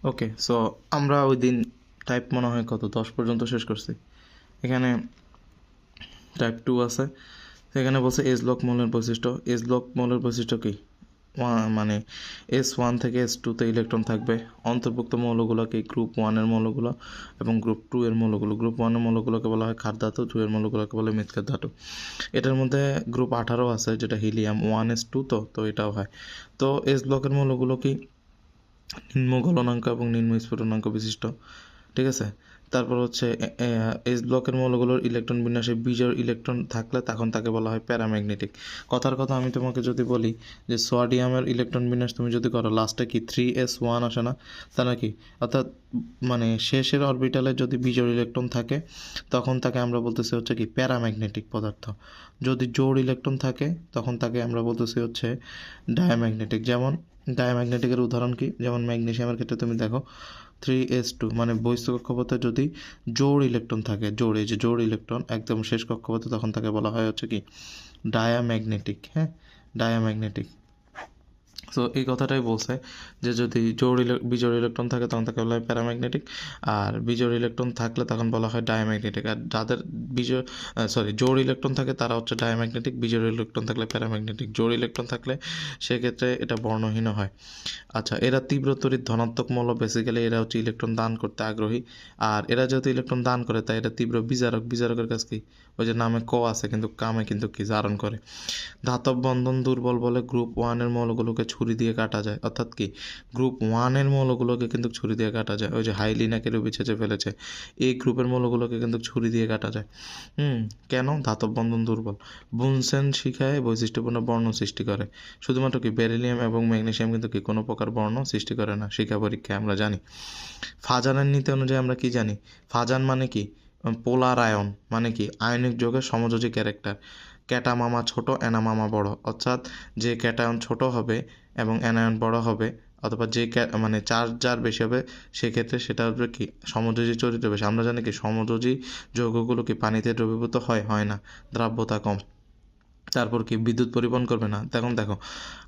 ওকে, so আমরা ওই দিন টাইপ মনে হয় কত 10 পর্যন্ত শেষ করছি। এখানে টাইপ 2 আছে, সেখানে বলছে এস ব্লক মৌলের বৈশিষ্ট্য। এস ব্লক মৌলের বৈশিষ্ট্য কি? মানে S1 থেকে S2-তে ইলেকট্রন থাকবে। অন্তর্ভুক্ত মৌলগুলো কি? গ্রুপ 1-এর মৌলগুলো এবং গ্রুপ 2-এর মৌলগুলো। গ্রুপ 1-এর মৌলগুলোকে বলা হয় ক্ষার ধাতু, 2-এর মৌলগুলোকে বলে মৃৎক্ষার ধাতু। এটার মধ্যে গ্রুপ 18 আছে, যেটা হিলিয়াম 1s2, তো এটাও হয়। তো এস ব্লকের মৌলগুলো কি? নিম্ন গলনাঙ্ক এবং নিম্ন স্ফুটনাঙ্ক বিশিষ্ট, ঠিক আছে। তারপর হচ্ছে এস ব্লকের মৌলগুলোর ইলেকট্রন বিন্যাসে বিজোড় ইলেকট্রন থাকলে তখন তাকে বলা হয় প্যারাম্যাগনেটিক। কথার কথা আমি তোমাকে যদি বলি যে সোডিয়ামের ইলেকট্রন বিন্যাস তুমি যদি করো, লাস্টে কি 3s1 আসে না? তা নাকি? অর্থাৎ মানে শেষের অরবিটালে যদি বিজোড় ইলেকট্রন থাকে তখন তাকে আমরা বলতেছি হচ্ছে কি প্যারাম্যাগনেটিক পদার্থ। যদি জোড় ইলেকট্রন থাকে তখন তাকে আমরা বলতেছি হচ্ছে ডায়াম্যাগনেটিক। যেমন ডায়াম্যাগনেটিকের উদাহরণ কি? যেমন ম্যাগনেসিয়ামের ক্ষেত্রে তুমি দেখো 3s2, মানে বহিস্থ কক্ষপথে যদি জোড় ইলেকট্রন থাকে, জোড়, এই যে জোড় ইলেকট্রন একদম শেষ কক্ষপথে, তখন তাকে বলা হয় হচ্ছে কি ডায়াম্যাগনেটিক। হ্যাঁ, ডায়াম্যাগনেটিক। সো এই কথাটাই বলছে যে যদি বিজোড় ইলেকট্রন থাকে তখন তাকে বলা হয় প্যারাম্যাগনেটিক, আর বিজোড় ইলেকট্রন থাকলে তখন বলা হয় ডায়াম্যাগনেটিক। আর যাদের জোড় ইলেকট্রন থাকে তারা হচ্ছে ডায়াম্যাগনেটিক, বিজোড় ইলেকট্রন থাকলে প্যারাম্যাগনেটিক। জোড় ইলেকট্রন থাকলে সেক্ষেত্রে এটা বর্ণহীন হয়। আচ্ছা, এরা তীব্র তড়িৎ ধনাত্মক মৌল, বেসিক্যালি এরা হচ্ছে ইলেকট্রন দান করতে আগ্রহী। আর এরা যেহেতু ইলেকট্রন দান করে তাই এরা তীব্র বিজারক। বিজারকের কাজ কি? ওই যে নামে ক আছে কিন্তু কামে কিন্তু কি জারণ করে। ধাতব বন্ধন দুর্বল বলে গ্রুপ 1-এর মৌলগুলোকে ছুরি দিয়ে কাটা যায়। অর্থাৎ কি গ্রুপ 1-এর মৌলগুলোকে কিন্তু ছুরি দিয়ে কাটা যায়। ওই যে হাইলিনাকে রবি ছেঁচে ফেলেছে, এই গ্রুপের মৌলগুলোকে কিন্তু ছুরি দিয়ে কাটা যায়। কেন? ধাতব বন্ধন দুর্বল। বুনসেন শিখায় বৈশিষ্ট্যপূর্ণ বর্ণ সৃষ্টি করে। শুধুমাত্র কি বেরিলিয়াম এবং ম্যাগনেসিয়াম কিন্তু কি কোনো প্রকার বর্ণ সৃষ্টি করে না, শিখা পরীক্ষায় আমরা জানি। ফাজানের নীতি অনুযায়ী আমরা কি জানি? ফাজান মানে কি? পোলার আয়ন, মানে কি আয়নিক যৌগের সমযোজী ক্যারেক্টার। ক্যাটা মামা ছোট, অ্যানা মামা বড়। অর্থাৎ যে ক্যাটায়ন ছোট হবে এবং অ্যানায়ন বড় হবে, অথবা যে মানে চার্জ যার বেশি হবে, সেক্ষেত্রে সেটা হবে কি সমযোজী চরিত্র বেশি। আমরা জানি কি সমযোজী যৌগগুলো কি পানিতে দ্রবীভূত হয় না, দ্রাব্যতা কম। তারপর কি বিদ্যুৎ পরিবহন করবে না। দেখো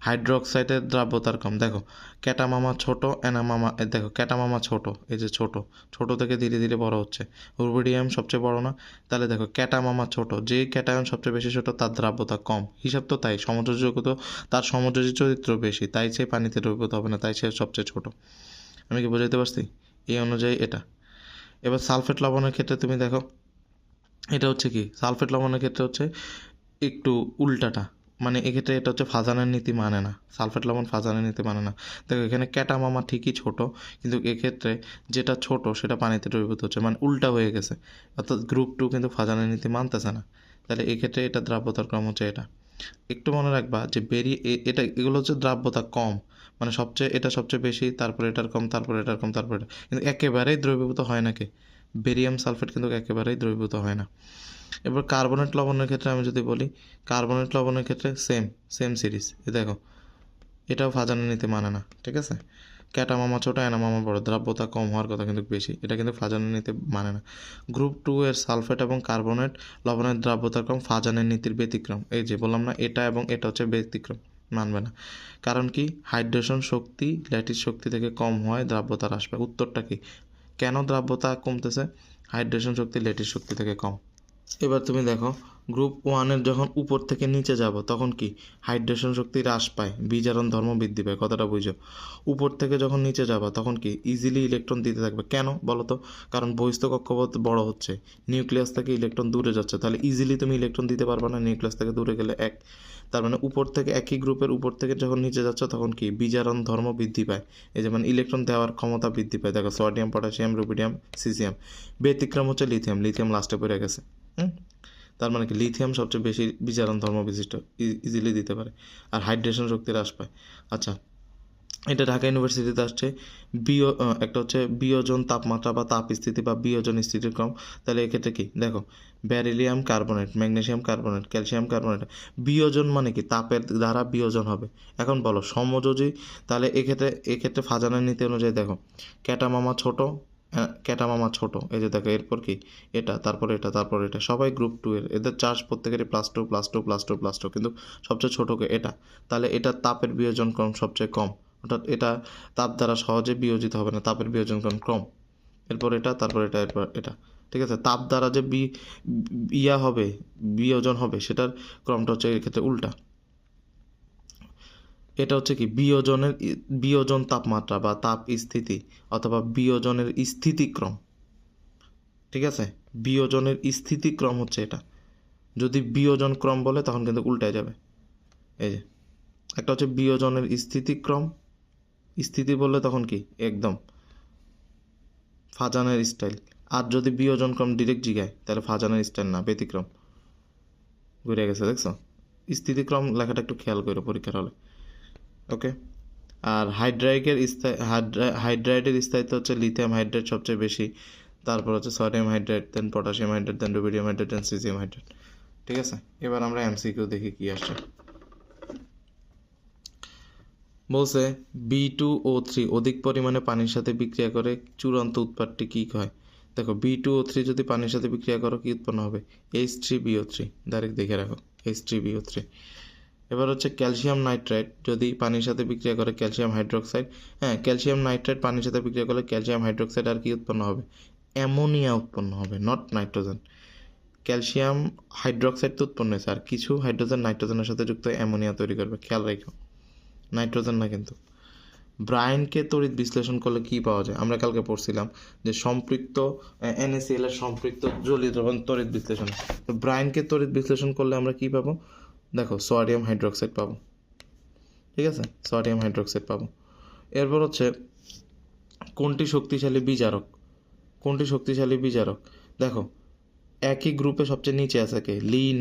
হাইড্রোক্সাইডের দ্রাব্যতার কম। দেখো ক্যাটামামা ছোট, অ্যানামামা, দেখো ক্যাটামামা ছোট, এই যে ছোট ছোট থেকে ধীরে ধীরে বড় হচ্ছে। রুবিডিয়াম সবচেয়ে বড় না? তাহলে দেখো ক্যাটামামা ছোট, যে ক্যাটায়ন সবচেয়ে বেশি ছোট তার দ্রাব্যতা কম। হিসাব তো তাই, সমযোজী যৌগ তো তার সমযোজী চরিত্র বেশি, তাই সে পানিতে দ্রবীভূত হবে না, তাই সে সবচেয়ে ছোট। আমি কি বোঝাতে পারছি? এই অনুযায়ী এটা। এবার সালফেট লবণের ক্ষেত্রে তুমি দেখো, এটা হচ্ছে কি সালফেট লবণের ক্ষেত্রে হচ্ছে একটু উল্টাটা। মানে এক্ষেত্রে এটা হচ্ছে ফাজানের নীতি মানে না, সালফেট লবণ ফাজানের নীতি মানে না। দেখো এখানে ক্যাটামামা ঠিকই ছোট, কিন্তু এক্ষেত্রে যেটা ছোট সেটা পানিতে দ্রবীভূত হচ্ছে, মানে উল্টা হয়ে গেছে। অর্থাৎ গ্রুপ 2 কিন্তু ফাজানের নীতি মানতেছে না। তাহলে এক্ষেত্রে এটা দ্রাব্যতার ক্রম হচ্ছে এটা। একটু মনে রাখবা যে এটা এগুলো হচ্ছে দ্রাব্যতা কম, মানে এটা সবচেয়ে বেশি, তারপরে এটার কম, তারপরে এটার কম, তারপরে এটা, কিন্তু একেবারেই দ্রবীভূত হয় নাকি? বেরিয়াম সালফেট কিন্তু একেবারেই দ্রবীভূত হয় না। এবার কার্বনেট লবণের ক্ষেত্রে আমি যদি বলি, কার্বনেট লবণের ক্ষেত্রে সেম সিরিজ। দেখো এটাও ফাজানের নীতি মানে না, ঠিক আছে। ক্যাটামামা ছোটো, অ্যানামামা বড়, দ্রাব্যতা কম হওয়ার কথা কিন্তু বেশি, এটা কিন্তু ফাজানের নীতি মানে না। গ্রুপ 2 এর সালফেট এবং কার্বনেট লবণের দ্রাব্যতা কম, ফাজানের নীতির ব্যতিক্রম। এই যে বললাম না, এটা এবং এটা হচ্ছে ব্যতিক্রম, মানবে না। কারণ কি? হাইড্রেশন শক্তি ল্যাটিস শক্তি থেকে কম হয়, দ্রাব্যতা হ্রাস পায়। উত্তরটা কি? কেন দ্রাব্যতা কমতেছে? হাইড্রেশন শক্তি ল্যাটিস শক্তি থেকে কম। এবার তুমি দেখো গ্রুপ 1-এর যখন উপর থেকে নিচে যাব তখন কি হাইড্রেশন শক্তি হ্রাস পায়, বিজারণ ধর্ম বৃদ্ধি পায়। কথাটা বুঝো। উপর থেকে যখন নিচে যাবা তখন কি ইজিলি ইলেকট্রন দিতে থাকবে। কেন বলো তো? কারণ বহিস্থ কক্ষপথ বড় হচ্ছে, নিউক্লিয়াস থেকে ইলেকট্রন দূরে যাচ্ছে, তাহলে ইজিলি তুমি ইলেকট্রন দিতে পারবে না, নিউক্লিয়াস থেকে দূরে গেলে এক। তার মানে উপর থেকে একই গ্রুপের উপর থেকে যখন নিচে যাচ্ছে তখন কি বিজারণ ধর্ম বৃদ্ধি পায়, এই যে মানে ইলেকট্রন দেওয়ার ক্ষমতা বৃদ্ধি পায়। দেখো সোডিয়াম, পটাশিয়াম, রুবিডিয়াম, সিজিয়াম। ব্যতিক্রম হচ্ছে লিথিয়াম, লিথিয়াম লাস্টে পড়ে গেছে। তার মানে কি লিথিয়াম সবচেয়ে বেশি বিজারণ ধর্ম বিশিষ্ট, ইজিলি দিতে পারে, আর হাইড্রেশন শক্তি হ্রাস পায়। আচ্ছা, এটা ঢাকা ইউনিভার্সিটিতে আসছে। একটা হচ্ছে বিয়োজন তাপমাত্রা বা তাপস্থিতি বা বিয়োজন স্থিতিক্রম। তাহলে এক্ষেত্রে কি দেখো, beryllium carbonate, magnesium carbonate, calcium carbonate, বিয়োজন মানে কি তাপের দ্বারা বিয়োজন হবে। এখন বলো সমযোজী, তাহলে এক্ষেত্রে ফাজানের নীতি অনুযায়ী দেখো ক্যাটামামা ছোট, ক্যাটামামা ছোট, এই যে দেখো এরপর কি এটা, তারপর এটা, তারপর এটা, সবাই গ্রুপ 2 এর, এদের চার্জ প্রত্যেকেরই +2 +2 +2 +2, কিন্তু সবচেয়ে ছোটকে এটা। তাহলে এটা তাপের বিয়োজন ক্রম সবচেয়ে কম, অর্থাৎ এটা তাপ দ্বারা সহজে বিয়োজিত হবে না, তাপের বিয়োজন ক্রম। এরপর এটা, তারপর এটা, এরপর এটা, ঠিক আছে। তাপ দ্বারা যে হবে, বিয়োজন হবে, সেটার ক্রমটা হচ্ছে এক্ষেত্রে উল্টা। এটা হচ্ছে কি বিয়োজন তাপমাত্রা বা তাপ স্থিতি অথবা বিয়োজনের স্থিতিক্রম, ঠিক আছে। বিয়োজনের স্থিতিক্রম হচ্ছে এটা। যদি বিয়োজন ক্রম বলে তখন কিন্তু উল্টায় যাবে। এই যে একটা হচ্ছে বিয়োজনের স্থিতিক্রম, স্থিতি বললে তখন কি একদম ফাজানের স্টাইল। আর যদি বিয়োজন ক্রম ডিরেক্ট জিগায় তাহলে ফাজানের স্টাইল না, ব্যতিক্রম। ঘুরে গেছে, দেখছো? স্থিতিক্রম লেখাটা একটু খেয়াল করো পরীক্ষার হলে, ওকে। আর হাইড্রাইডের স্থায়িত্ব হচ্ছে লিথিয়াম হাইড্রাইড সবচেয়ে বেশি, তারপর হচ্ছে সোডিয়াম হাইড্রাইড, দেন পটাশিয়াম হাইড্রাইড, দেন রুবিডিয়াম হাইড্রাইড, দেন সিজিয়াম হাইড্রাইড, ঠিক আছে। এবার আমরা এমসিকিউ দেখি কি আসছে। বলছে B2O3 অধিক পরিমাণে পানির সাথে বিক্রিয়া করে চূড়ান্ত উৎপাদটি কী হয়? দেখো B2O3 যদি পানির সাথে বিক্রিয়া করো কি উৎপন্ন হবে? H3BO3, ডাইরেক্ট দেখে রাখো, H3BO3। এবার হচ্ছে ক্যালসিয়াম নাইট্রাইট যদি পানির সাথে বিক্রিয়া করে ক্যালসিয়াম হাইড্রোক্সাইড, হ্যাঁ ক্যালসিয়াম নাইট্রাইট পানির সাথে বিক্রিয়া করলে ক্যালসিয়াম হাইড্রোক্সাইড আর কি উৎপন্ন হবে? অ্যামোনিয়া উৎপন্ন হবে, নট নাইট্রোজেন। ক্যালসিয়াম হাইড্রোক্সাইড তো উৎপন্ন হয়েছে, আর কিছু হাইড্রোজেন নাইট্রোজেনের সাথে যুক্ত অ্যামোনিয়া তৈরি করবে, খেয়াল রাখো, নাইট্রোজেন না কিন্তু। ব্রায়ানকে তড়িৎ বিশ্লেষণ করলে কি পাওয়া যায়? আমরা কালকে পড়ছিলাম যে সম্পৃক্ত NaCl এর সম্পৃক্ত জলীয় দ্রবণ তড়িৎ বিশ্লেষণ। তো ব্রায়ানকে তড়িৎ বিশ্লেষণ করলে আমরা কি পাবো? দেখো সোডিয়াম হাইড্রোক্সাইড পাবো, ঠিক আছে, সোডিয়াম হাইড্রোক্সাইড পাবো। এরপর হচ্ছে কোনটি শক্তিশালী বিজারক? কোনটি শক্তিশালী বিজারক? দেখো একই গ্রুপে সবচেয়ে নিচে আছে কে?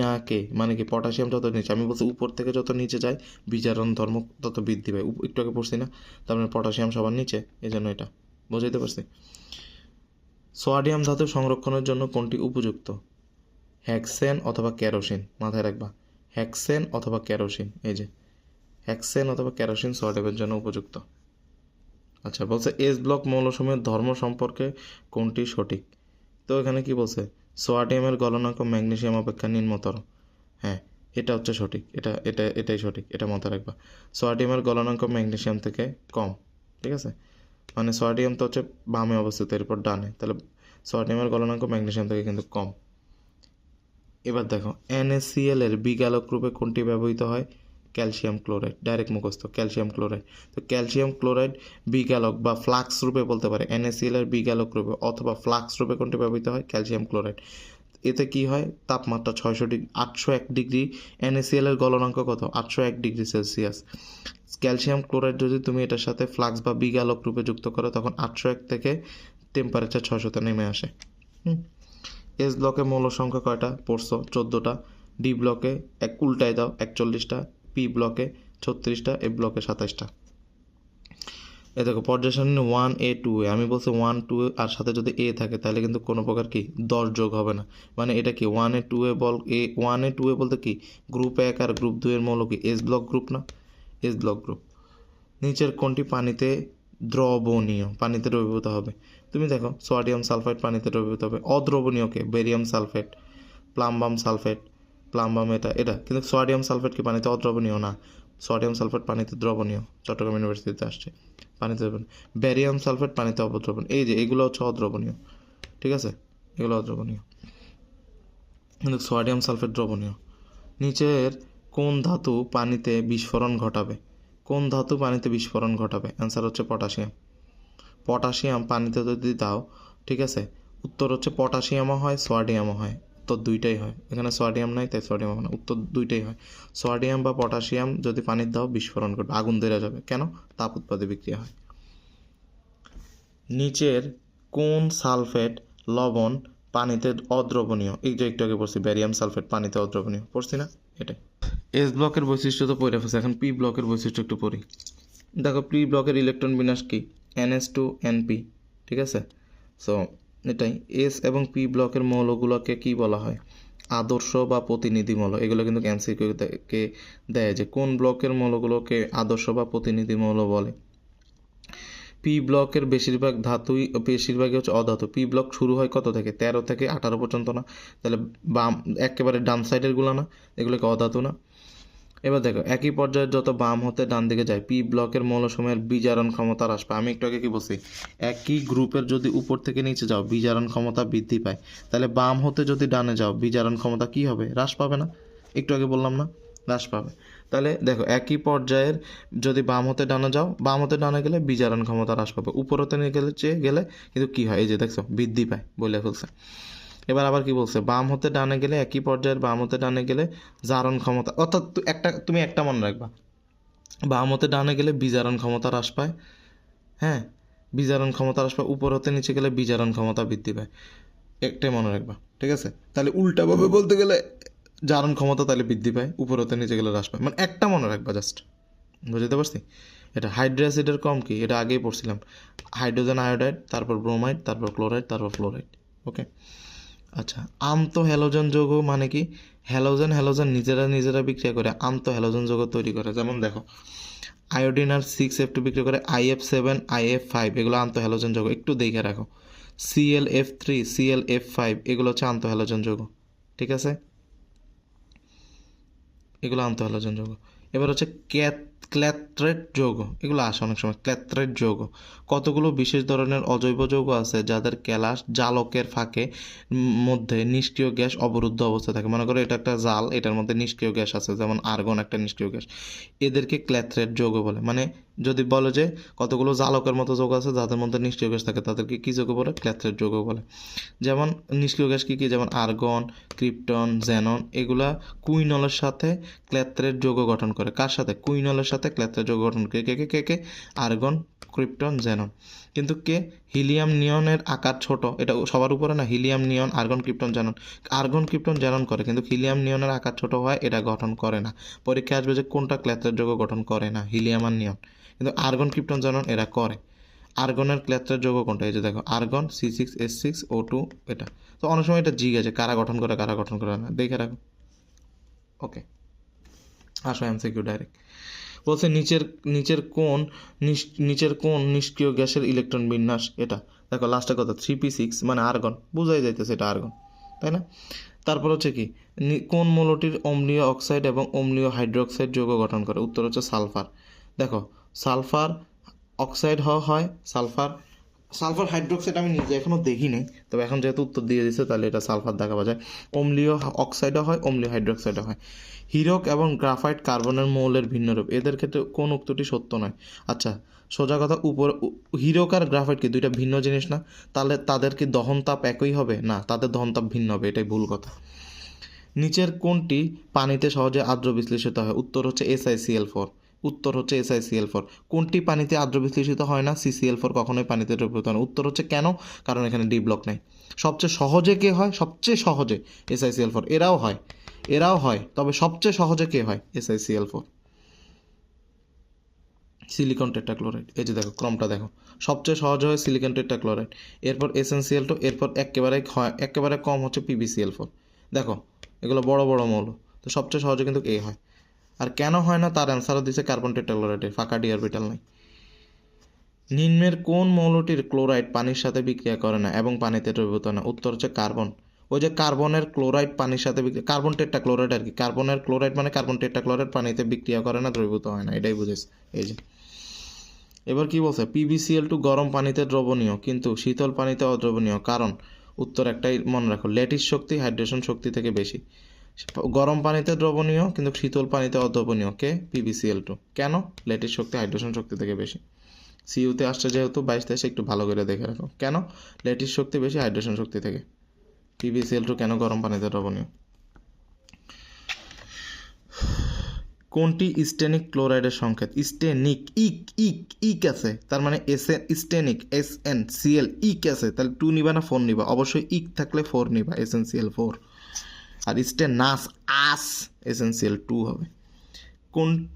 না কে, মানে কি পটাশিয়াম যত নিচে, আমি বলছি উপর থেকে যত নিচে যায় বিজারণ ধর্ম তত বৃদ্ধি পায়, একটু আগে পড়ছি না? তার মানে পটাশিয়াম সবার নিচে, এই জন্য এটা বুঝাইতে পারছি। সোডিয়াম ধাতু সংরক্ষণের জন্য কোনটি উপযুক্ত? হেক্সেন অথবা কেরোসিন, মাথায় রাখবা, হেক্সেন অথবা কেরোসিন। এই যে হেক্সেন অথবা কেরোসিন সোডিয়ামের জন্য উপযুক্ত। আচ্ছা, বলছে এস ব্লক মৌলসমূহের ধর্ম সম্পর্কে কোনটি সঠিক? তো এখানে কি বলছে? সোডিয়ামের গলনাঙ্ক ম্যাগনেসিয়াম অপেক্ষা নিম্নতর। হ্যাঁ, এটা হচ্ছে সঠিক, এটাই সঠিক, এটা মাথায় রাখবা। সোডিয়ামের গলনাঙ্ক ম্যাগনেসিয়াম থেকে কম, ঠিক আছে। মানে সোডিয়াম তো হচ্ছে বামে অবস্থিত, এরপর ডানে, তাহলে সোডিয়ামের গলনাঙ্ক ম্যাগনেসিয়াম থেকে কিন্তু কম। এবার দেখো NaCl এর বিগালক রূপে কোনটি ব্যবহৃত হয়? ক্যালসিয়াম ক্লোরাইড, ডাইরেক্ট মুখস্থ, ক্যালসিয়াম ক্লোরাইড। তো ক্যালসিয়াম ক্লোরাইড বিগালক বা ফ্লাক্স রূপে বলতে পারে, NaCl এর বিগালক রূপে অথবা ফ্লাক্স রূপে কোনটি ব্যবহৃত হয়? Calcium chloride. এতে কি হয়? তাপমাত্রা 801 ডিগ্রি, NaCl এর গলনাঙ্ক কত? 801 ডিগ্রি সেলসিয়াস। ক্যালসিয়াম ক্লোরাইড যদি তুমি এটার সাথে ফ্লাক্স বা বিগালক রূপে যুক্ত করো তখন 801 থেকে টেম্পারেচার 600-তে নেমে আসে। এস ব্লকে মৌল সংখ্যা কয়টা পড়ছো? 14টা। ডি ব্লকে উল্টায় দাও, 41টা। পি ব্লকে 36টা, এ ব্লকে 27টা। এ দেখো পর্যায় সারণী 1A 2A, আমি বলছি 1 2 আর সাথে যদি এ থাকে তাহলে কিন্তু কোনো প্রকার কি 10 যোগ হবে না। মানে এটা কি 1A 2A 1A 2A বলতে কি গ্রুপ 1 আর গ্রুপ 2 এর মৌল কি এস ব্লক গ্রুপ না? S block group. নিচের কোনটি পানিতে দ্রবণীয়, পানিতে দ্রবীভূত হবে? তুমি দেখো সোডিয়াম সালফাইড পানিতে দ্রবীভূত হবে। অদ্রবণীয়কে barium sulphate, plumbum sulphate, plumbum এটা কিন্তু সোডিয়াম সালফেট কি পানিতে অদ্রবণীয় না? সোডিয়াম সালফেট পানিতে দ্রবণীয়, চট্টগ্রাম ইউনিভার্সিটিতে আসছে, পানিতে দ্রবণীয়। ব্যারিয়াম সালফেট পানিতে অদ্রবণীয়। এই যে এগুলো হচ্ছে অদ্রবণীয়, ঠিক আছে, এগুলো অদ্রবণীয়, কিন্তু সোডিয়াম সালফেট দ্রবণীয়। নিচের কোন ধাতু পানিতে বিস্ফোরণ ঘটাবে? কোন ধাতু পানিতে বিস্ফোরণ ঘটাবে? অ্যান্সার হচ্ছে পটাশিয়াম। পটাশিয়াম পানিতে যদি দাও, ঠিক আছে, উত্তর হচ্ছে পটাশিয়ামও হয় সোডিয়ামও হয়, উত্তর দুইটাই হয়। এখানে সোডিয়াম নাই তাই সোডিয়াম হবে না, উত্তর দুইটাই হয়। সোডিয়াম বা পটাশিয়াম যদি পানিতে দাও বিস্ফোরণ করবে, আগুন ধরে যাবে। কেন? তাপ উৎপাদে বিক্রিয়া হয়। নিচের কোন সালফেট লবণ পানিতে অদ্রবণীয়? এই যে একটু আগে পড়ছি ব্যারিয়াম সালফেট পানিতে অদ্রবণীয়, পড়ছি না? এটাই। এস ব্লকের বৈশিষ্ট্য তো পড়ে ফেলছে, এখন পি ব্লকের বৈশিষ্ট্য একটু পড়ি। দেখো পি ব্লকের ইলেকট্রন বিন্যাস কি? NS2NP, ঠিক আছে। সো এটাই। এস এবং পি ব্লকের মৌলগুলোকে কি বলা হয়? আদর্শ বা প্রতিনিধি মৌল। এগুলো কিন্তু MCQ-কে দেয় যে কোন ব্লকের মৌলগুলোকে আদর্শ বা প্রতিনিধি মৌল বলে। পি ব্লকের বেশিরভাগই হচ্ছে অধাতু। পি ব্লক শুরু হয় কত থেকে? 13 থেকে 18 পর্যন্ত না? তাহলে বাম একেবারে ডান সাইডের গুলো না, এগুলোকে অধাতু না? এবার দেখো একই পর্যায়ে যত বাম হতে ডান দিকে যায় পি ব্লকের মৌলসমূহের বিজারণ ক্ষমতা হ্রাস পায়। আমি একটু আগে কি বলছি, একই গ্রুপের যদি উপর থেকে নিচে যাও বিজারণ ক্ষমতা বৃদ্ধি পায়, তাহলে বাম হতে যদি ডানে যাও বিজারণ ক্ষমতা কি হবে? হ্রাস পাবে না? একটু আগে বললাম না, হ্রাস পাবে। তাহলে দেখো একই পর্যায়ের যদি বাম হতে ডানে যাও, বাম হতে ডানে গেলে বিজারণ ক্ষমতা হ্রাস পাবে, উপর হতে নিয়ে গেলে চেয়ে গেলে কিন্তু কি হয়, এই যে দেখছো বৃদ্ধি পায় বলে ফেলছে। এবার আবার কি বলছে, বাম হতে ডানে গেলে একই পর্যায়ের বাম হতে ডানে গেলে জারণ ক্ষমতা, অর্থাৎ তুমি একটা মনে রাখবা, বাম হতে ডানে গেলে বিজারণ ক্ষমতা হ্রাস পায়, হ্যাঁ বিজারণ ক্ষমতা হ্রাস পায়, উপর হতে নিচে গেলে বিজারণ ক্ষমতা বৃদ্ধি পায়, একটাই মনে রাখবা, ঠিক আছে? তাহলে উল্টাভাবে বলতে গেলে জারণ ক্ষমতা তাহলে বৃদ্ধি পায়, উপর হতে নিচে গেলে হ্রাস পায়, মানে একটা মনে রাখবা জাস্ট, বুঝতে পারছি? এটা হাইড্রোসিডের কম কি, এটা আগেই পড়ছিলাম, হাইড্রোজেন আয়োডাইড, তারপর ব্রোমাইড, তারপর ক্লোরাইড, তারপর ফ্লোরাইড। ওকে, আচ্ছা আন্ত হ্যালোজেন যৌগ মানে কি? হ্যালোজেন নিজেরা বিক্রিয়া করে আন্ত হ্যালোজেন যৌগ তৈরি করে। যেমন দেখো আয়োডিন আর 6F2 বিক্রিয়া করে IF7 IF5, এগুলো আন্ত হ্যালোজেন যৌগ, একটু দেখে রাখো। ClF3 ClF5 এগুলো হচ্ছে আন্ত হ্যালোজেন যৌগ, ঠিক আছে? এগুলো আন্ত হ্যালোজেন যৌগ। এবার হচ্ছে ক্ল্যাথ্রেট যৌগ, এগুলো আসে অনেক সময়। ক্ল্যাথ্রেট যৌগ কতগুলো বিশেষ ধরনের অজৈব যৌগ আছে যাদের কেলাস জালকের ফাঁকে মধ্যে নিষ্ক্রিয় গ্যাস অবরুদ্ধ অবস্থা থাকে। মনে করো এটা একটা জাল, এটার মধ্যে নিষ্ক্রিয় গ্যাস আছে, যেমন আর্গন একটা নিষ্ক্রিয় গ্যাস, এদেরকে ক্ল্যাথ্রেট যৌগ বলে। মানে যদি বলো যে কতগুলো জালকের মতো যৌগ আছে যাদের মধ্যে নিষ্ক্রিয় গ্যাস থাকে, তাদেরকে কী যৌগ বলে? ক্ল্যাথ্রেট যৌগ বলে। যেমন নিষ্ক্রিয় গ্যাস কী কী, যেমন আর্গন, ক্রিপ্টন, জেনন, এগুলা কুইনলের সাথে ক্ল্যাথ্রেট যৌগ গঠন করে। কার সাথে? কুইনলের সাথে ক্ল্যাথ্রেট যৌগ গঠন করে। কে? Argon, krypton, xenon. কিন্তু হিলিয়াম নিয়নের আকার ছোট, এটা সবার উপরে না, helium neon, argon, krypton, xenon. Argon, krypton, xenon করে, কিন্তু হিলিয়াম নিয়নের আকার ছোট হয়, এটা গঠন করে না। পরীক্ষায় আসবে যে কোনটা ক্ল্যাথ্রেট যৌগ গঠন করে না, হিলিয়াম আর নিয়ন, কিন্তু আর্গন, ক্রিপ্টন, জেনন এরা করে। আর্গনের ক্ল্যাথ্রেট যৌগ কোনটা? এই যে দেখো আর্গন C6H6O2, এটা তো অনেক সময় এটা জিজ্ঞাসা কারা গঠন করে কারা গঠন করে না, দেখে রাখো। ওকে, আসো MCQ ডাইরেক্ট। বলছে নিচের কোন নিষ্ক্রিয় গ্যাসের ইলেকট্রন বিন্যাস? এটা দেখো লাস্টে কথা 3p6 মানে আর্গন, বোঝাই যাইতেছে এটা আর্গন, তাই না? তারপর হচ্ছে কি, কোন মৌলটির অম্লীয় অক্সাইড এবং অম্লীয় হাইড্রোক্সাইড যৌগ গঠন করে? উত্তর হচ্ছে সালফার। দেখো সালফার অক্সাইড হয়, সালফার হাইড্রোক্সাইড আমি নিজে এখনও দেখি নাই, তবে এখন যেহেতু উত্তর দিয়ে দিচ্ছে তাহলে এটা সালফার দেখা যায়। অম্লীয় অক্সাইডও হয়, অম্লীয় হাইড্রোক্সাইডও হয়। হীরক এবং গ্রাফাইট কার্বনের মৌলের ভিন্ন রূপ, এদের ক্ষেত্রে কোন উক্তটি সত্য নয়? আচ্ছা সোজা কথা, হীরক আর গ্রাফাইট কি দুইটা ভিন্ন জিনিস না? তাহলে তাদের কি দহন তাপ একই হবে? না, তাদের দহন তাপ ভিন্ন হবে, এটাই ভুল কথা। নিচের কোনটি পানিতে সহজে আর্দ্র বিশ্লেষিত হয়? উত্তর হচ্ছে SiCl4। উত্তর হচ্ছে SiCl4। কোনটি পানিতে আর্দ্র বিশ্লেষিত হয় না? CCl4 কখনোই পানিতে দ্রবীভূত হয় না। উত্তর হচ্ছে কেন? কারণ এখানে ডি ব্লক নাই। সবচেয়ে সহজে কে হয়? সবচেয়ে সহজে SiCl4। এরাও হয়, তবে সবচেয়ে সহজে কে হয়? SiCl4। সিলিকন টেট্রাক্লোরাইড, এই যে দেখো ক্রমটা দেখো, সবচেয়ে সহজ হয় সিলিকন টেট্রাক্লোরাইড, এরপর SnCl2, এরপর একেবারে কম হচ্ছে PbCl4। দেখো এগুলো বড় বড় মৌল, তো সবচেয়ে সহজে কিন্তু এ হয়। আর কেন হয় না তার অ্যান্সারও দিচ্ছে কার্বন টেট্রাক্লোরাইডে, ফাঁকা ডি অরবিটাল নাই। নিম্নের কোন মৌলটির ক্লোরাইড পানির সাথে বিক্রিয়া করে না এবং পানিতে দ্রবীভূত না? উত্তর হচ্ছে কার্বন। ওই যে কার্বনের ক্লোরাইড পানির সাথে কার্বন টেট্রাক্লোরাইড আর কি, কার্বনের ক্লোরাইড মানে কার্বন টেট্রাক্লোরাইড পানিতে বিক্রিয়া করে না, দ্রবীভূত হয় না, এটাই বুঝেছ। এই যে এবার কি বলছে, PbCl2 গরম পানিতে দ্রবণীয় কিন্তু শীতল পানিতে অদ্রবণীয়, কারণ? উত্তর একটাই মনে রাখো, ল্যাটিস শক্তি হাইড্রেশন শক্তি থেকে বেশি। গরম পানিতে দ্রবণীয় কিন্তু শীতল পানিতে অদ্রবণীয়, কে? PbCl2। কেন? ল্যাটিস শক্তি হাইড্রেশন শক্তি থেকে বেশি। সিইউতে আসছে যেহেতু 22-23 একটু ভালো করে দেখে রাখো, কেন? ল্যাটিস শক্তি বেশি হাইড্রেশন শক্তি থেকে। PbCl2 কেন গরম পানিতে দ্রবণীয়? কোনটি স্টেনিক ক্লোরাইডের সংকেত? স্টেনিক, ইক আছে, তার মানে স্টেনিক SnCl, ইক আছে, তাহলে 2 নিবা না 4 নিবা? অবশ্যই ইক থাকলে 4 নিবা, SnCl4। আর স্টেনাস SnCl2 হবে।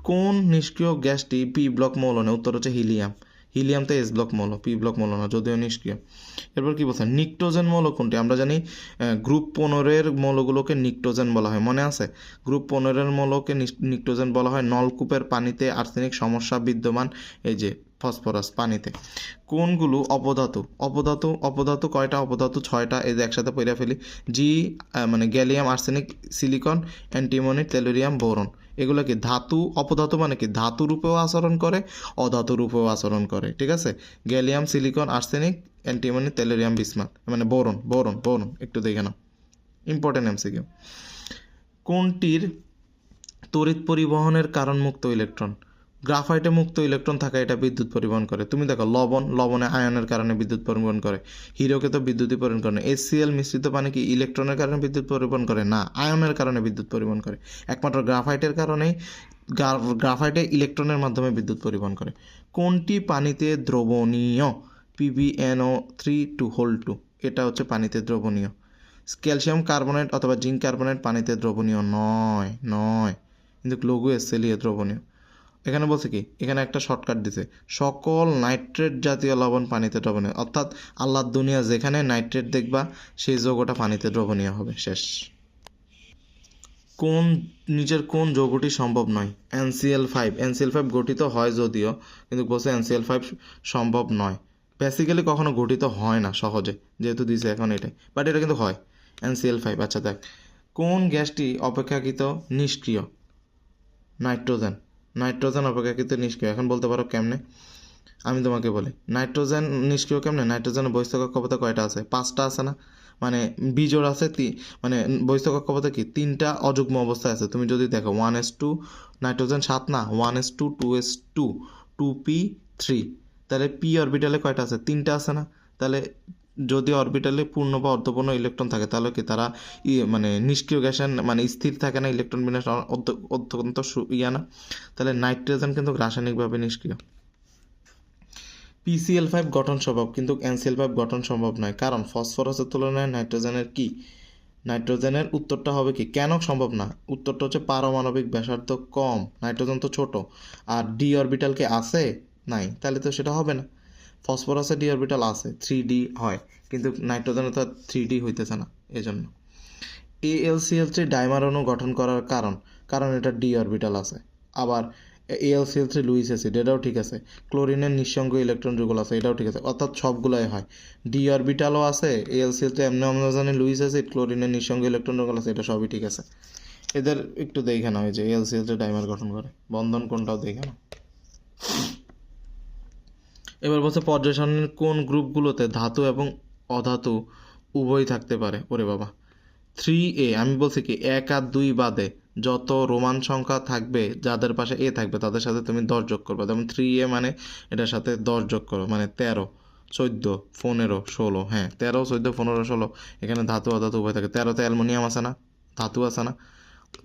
কোন নিষ্ক্রিয় গ্যাসটি পি ব্লক মৌল নয়? উত্তর হচ্ছে হিলিয়াম। হিলিয়াম তো S ব্লক মৌল, পি ব্লক মৌল না, যদিও নিষ্ক্রিয়। এরপর কি বলছে, নিকটোজেন মৌল কোনটি? আমরা জানি গ্রুপ 15-এর মৌলগুলোকে নিকটোজেন বলা হয়, মনে আছে? গ্রুপ 15-এর মৌলকে নিকটোজেন বলা হয়। নলকূপের পানিতে আর্সেনিক সমস্যা বিদ্যমান, এই যে ফসফরাস পানিতে। কোনগুলো অপধাতু কয়টা? অপধাতু 6টা, এই যে একসাথে পড়ে ফেলি। মানে gallium, arsenic, silicon, antimony, tellurium, boron, এগুলো কি ধাতু, অপধাতু মানে কি ধাতু রূপেও আচরণ করে, অধাতু রূপেও আচরণ করে, ঠিক আছে। Gallium, silicon, arsenic, antimony, tellurium, bismuth, মানে বোরন বোরন বোরন একটু দেখে নাও, ইম্পর্টেন্ট এমসিকিউ। কোনটির তড়িৎ পরিবহনের কারণ মুক্ত ইলেকট্রন? গ্রাফাইটে মুক্ত ইলেকট্রন থাকা, এটা বিদ্যুৎ পরিবহন করে। তুমি দেখো লবণে আয়নের কারণে বিদ্যুৎ পরিবহন করে, হিরোকে তো বিদ্যুৎই পরিবহন করে না। HCl মিশ্রিত পানি কি ইলেকট্রনের কারণে বিদ্যুৎ পরিবহন করে? না, আয়নের কারণে বিদ্যুৎ পরিবহন করে। একমাত্র গ্রাফাইটের কারণেই গ্রাফাইটে ইলেকট্রনের মাধ্যমে বিদ্যুৎ পরিবহন করে। কোনটি পানিতে দ্রবণীয়? PbNO3 এটা হচ্ছে পানিতে দ্রবণীয়। ক্যালসিয়াম কার্বনেট অথবা জিঙ্ক কার্বনেট পানিতে দ্রবণীয় নয়, কিন্তু লঘু HCl দ্রবণীয়। এখানে বলছে কি, এখানে একটা শর্টকাট দিছে, সকল নাইট্রেট জাতীয় লবণ পানিতে দ্রবণীয়, অর্থাৎ আল্লাহর দুনিয়া যেখানে নাইট্রেট দেখবা সেই যৌগটা পানিতে দ্রবণীয় হবে, শেষ। নিচের কোন যৌগটি সম্ভব নয়? NCl5 গঠিত হয় যদিও, কিন্তু বলছে NCl5 সম্ভব নয়। বেসিক্যালি কখনো গঠিত হয় না সহজে, যেহেতু দিছে এখন এটাই, বাট এটা কিন্তু হয় NCl5। আচ্ছা দেখ, কোন গ্যাসটি অপেক্ষাকৃত নিষ্ক্রিয়? নাইট্রোজেন অপেক্ষাকৃত নিষ্ক্রিয়। এখন বলতে পারো কেমনে? আমি তোমাকে বলি, নাইট্রোজেন নিষ্ক্রিয় কেমনে? নাইট্রোজেনের বহিস্থ কক্ষপথে কয়টা আছে? 5টা আছে না? মানে বিজোড় আছে, মানে বহিস্থ কক্ষপথে কি 3টা অযুগ্ম অবস্থায় আছে। তুমি যদি দেখো 1s2, নাইট্রোজেন 7 না, 1s2, 2s2, 2p3, তাহলে পি অরবিটালে কয়টা আছে? 3টা আছে না? তাহলে যদি অরবিটালে পূর্ণ বা অর্ধপূর্ণ ইলেকট্রন থাকে, তাহলে কি তারা মানে নিষ্ক্রিয় গ্যাসের মানে স্থির থাকে না, ইলেকট্রন বিন্যাস অত্যন্ত না? তাহলে নাইট্রোজেন কিন্তু রাসায়নিকভাবে নিষ্ক্রিয়। PCl5 গঠন সম্ভব, কিন্তু NCl5 গঠন সম্ভব নয়, কারণ ফসফরাসের তুলনায় নাইট্রোজেনের কি? নাইট্রোজেনের উত্তরটা হবে কি, কেন সম্ভব না? উত্তরটা হচ্ছে পারমাণবিক ব্যাসার্ধ কম, নাইট্রোজেন তো ছোট। আর ডি অরবিটাল কি আছে? নাই, তাহলে তো সেটা হবে না। ফসফরাসে ডি অরবিটাল আছে, 3D হয়, কিন্তু নাইট্রোজেনে তো 3D হইতেছে না, এজন্য। AlCl3 ডাইমার অণু গঠন করার কারণ এটা ডি অরবিটাল আছে। আবার AlCl3 লুইস অ্যাসিড, এটাও ঠিক আছে। ক্লোরিনের নিঃসঙ্গ ইলেকট্রন যুগল আছে, এটাও ঠিক আছে। অর্থাৎ সবগুলোই হয়, ডি অরবিটালও আছে, AlCl3 এমনি আমরা জানি লুইস অ্যাসিড, ক্লোরিনের নিঃসঙ্গ ইলেকট্রন যুগল আছে, এটা সবই ঠিক আছে। এদের একটু দেখে নাও, যে AlCl3 ডাইমার গঠন করে, বন্ধন কোনটাও দেখে নাও। এবার বলছে পর্যায় সারণীর কোন গ্রুপগুলোতে ধাতু এবং অধাতু উভয়ই থাকতে পারে? ওরে বাবা, 3A, আমি বলছি কি 1 আর 2 বাদে যত রোমান সংখ্যা থাকবে, যাদের পাশে এ থাকবে তাদের সাথে তুমি 10 যোগ করবে। যেমন 3A মানে এটার সাথে 10 যোগ করো, মানে 13, 14, 15, 16। হ্যাঁ, 13, 14, 15, 16, এখানে ধাতু অধাতু উভয় থাকে। 13তে অ্যালুমিনিয়াম আছে না, ধাতু আছে না?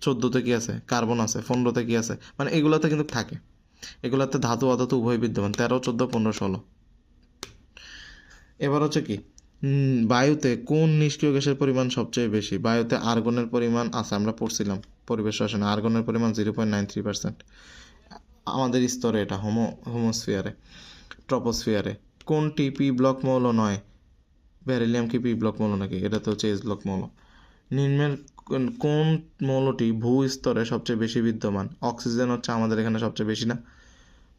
14তে কি আছে? কার্বন আছে। 15তে কি আছে? মানে এগুলোতে কিন্তু থাকে, এগুলোতে ধাতু অধাতু উভয় বিদ্যমান, 13, 14, 15, 16। এবার হচ্ছে কি, বায়ুতে কোন নিষ্ক্রিয় গ্যাসের পরিমাণ সবচেয়ে বেশি? বায়ুতে আর্গনের পরিমাণ আছে, আমরা পড়ছিলাম পরিবেশ রসায়নে, আর্গনের পরিমাণ 0.93%। আমাদের স্তরে এটা হোমোস্ফিয়ারে, ট্রপোস্ফিয়ারে। কোনটি পি ব্লক মৌল নয়? বেরিলিয়াম কি পি ব্লক মৌল নাকি? এটা তো হচ্ছে এস ব্লক মৌল। নিম্নের কোন মৌলটি ভূ স্তরে সবচেয়ে বেশি বিদ্যমান? অক্সিজেন হচ্ছে আমাদের এখানে সবচেয়ে বেশি না?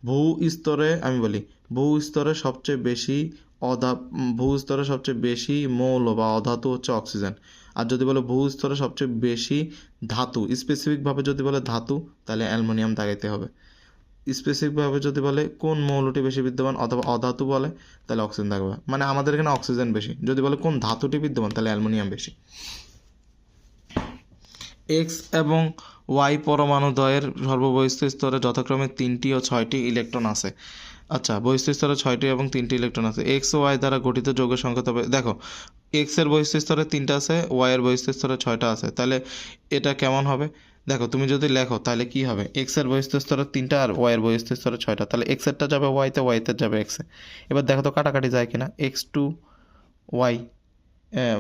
ভূ স্তরে, আমি বলি, ভূ স্তরে সবচেয়ে বেশি মৌল বা অধাতু হচ্ছে অক্সিজেন। আর যদি বলে ভূ স্তরে সবচেয়ে বেশি ধাতু, স্পেসিফিকভাবে যদি বলে ধাতু, তাহলে অ্যালুমিনিয়াম দাগাইতে হবে। স্পেসিফিকভাবে যদি বলে কোন মৌলটি বেশি বিদ্যমান অথবা অধাতু বলে, তাহলে অক্সিজেন থাকবে। মানে আমাদের এখানে অক্সিজেন বেশি। যদি বলে কোন ধাতুটি বিদ্যমান, তাহলে অ্যালুমিনিয়াম বেশি। এক্স এবং ওয়াই পরমাণুদ্বয়ের সর্ববহিস্থ স্তরে যথাক্রমে 3টি ও 6টি ইলেকট্রন আছে। আচ্ছা, বহিস্থ স্তরে 6টি এবং 3টি ইলেকট্রন আছে। এক্স ও ওয়াই দ্বারা গঠিত যৌগের সংখ্যা, তবে দেখো এক্স এর বহিস্থ স্তরে 3টা আছে, ওয়াই এর বহিস্থ স্তরে 6টা আছে, তাহলে এটা কেমন হবে? দেখো তুমি যদি লেখো তাহলে কি হবে, এক্স এর বহিস্থ স্তরে 3টা আর ওয়াই এর বহিস্থ স্তরে 6টা, তাহলে এক্স এরটা যাবে ওয়াইতে, ওয়াইতে যাবে এক্সে। এবার দেখো তো কাটাকাটি যায় কিনা, এক্স টু ওয়াই,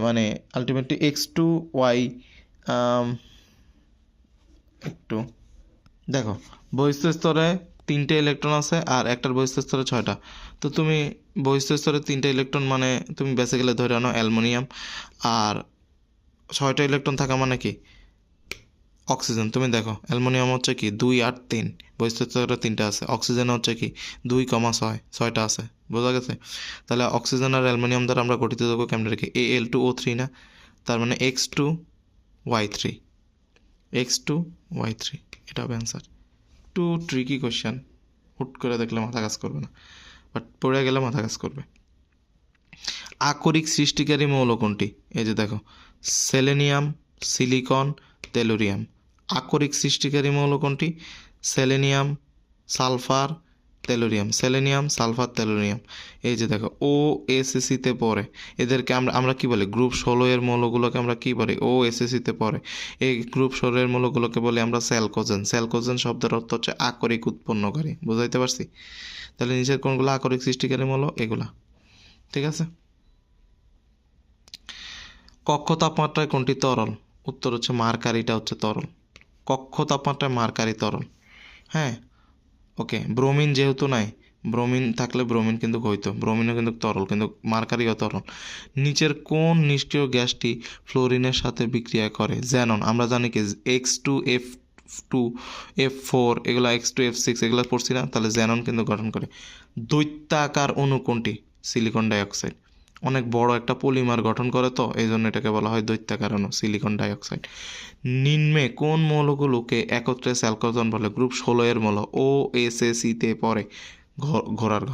মানে আলটিমেটলি এক্স টু ওয়াই, একটু দেখো বহিস্থ স্তরে 3টে ইলেকট্রন আছে আর একটার বহিস্থ স্তরে 6টা। তো তুমি বহিস্থ স্তরে 3টে ইলেকট্রন মানে তুমি বেসিক্যালি ধরে আনো অ্যালুমিনিয়াম, আর 6টা ইলেকট্রন থাকা মানে কি অক্সিজেন। তুমি দেখো অ্যালুমিনিয়াম হচ্ছে কি 2 8 3, বহিস্থ স্তরে 3টা আছে। অক্সিজেন হচ্ছে কি 2, 6টা আছে। বোঝা গেছে? তাহলে অক্সিজেন আর অ্যালুমিনিয়াম দ্বারা আমরা গঠিত যৌগ কেমনে রেখে, Al2O3 না, তার মানে X2Y3, X2Y3। এটা হবে অ্যান্সার। একটু ট্রিকি কোয়েশ্চেন, হুট করে দেখলে মাথা কাজ করবে না, বাট পড়ে গেলে মাথা কাজ করবে। আকরিক সৃষ্টিকারী মৌল কোনটি? এই যে দেখো, সেলেনিয়াম, সিলিকন, তেলুরিয়াম। আকরিক সৃষ্টিকারী মৌল কোনটি? Selenium, sulphur, tellurium. Selenium, sulphur, tellurium. এই যে দেখো, ও এসএসসিতে পড়ে, এদেরকে আমরা আমরা কি বলি? গ্রুপ 16 এর মৌলগুলোকে আমরা কি বলি? ও এসএসসিতে পড়ে। এই গ্রুপ 16 এর মৌলগুলোকে বলি আমরা স্যালকোজেন। স্যালকোজেন শব্দের অর্থ হচ্ছে আকরিক উৎপন্নকারী। বুঝাইতে পারছি? তাহলে নিচের কোনগুলো আকরিক সৃষ্টিকারী মৌল? এগুলা। ঠিক আছে। কক্ষ তাপমাত্রায় কোনটি তরল? উত্তর হচ্ছে মার্কারিটা হচ্ছে তরল। কক্ষ তাপমাত্রায় মার্কারি তরল। হ্যাঁ, ওকে। ব্রোমিন যেহেতু নাই, ব্রোমিন থাকলে ব্রোমিন কিন্তু হইতো, ব্রোমিনও কিন্তু তরল, কিন্তু মার্কারিও তরল। নিচের কোন নিষ্ক্রিয় গ্যাসটি ফ্লোরিনের সাথে বিক্রিয়া করে? জ্যানন। আমরা জানি কি X2F2 F4 এগুলো X2F6 এগুলো পড়ছি না? তাহলে জ্যানন কিন্তু গঠন করে। দৈত্যাকার অণু কোনটি? Silicon dioxide. অনেক বড় একটা পলিমার গঠন করে, তো এই জন্য এটাকে বলা হয় দৈত্যাকার অণু, সিলিকন ডাইঅক্সাইড। নিম্নে কোন মৌলগুলোকে একত্রে স্যালকোজেন বলে? গ্রুপ 16 এর মৌল, ও এসএসিতে পড়ে। ঘোড়ার ঘ।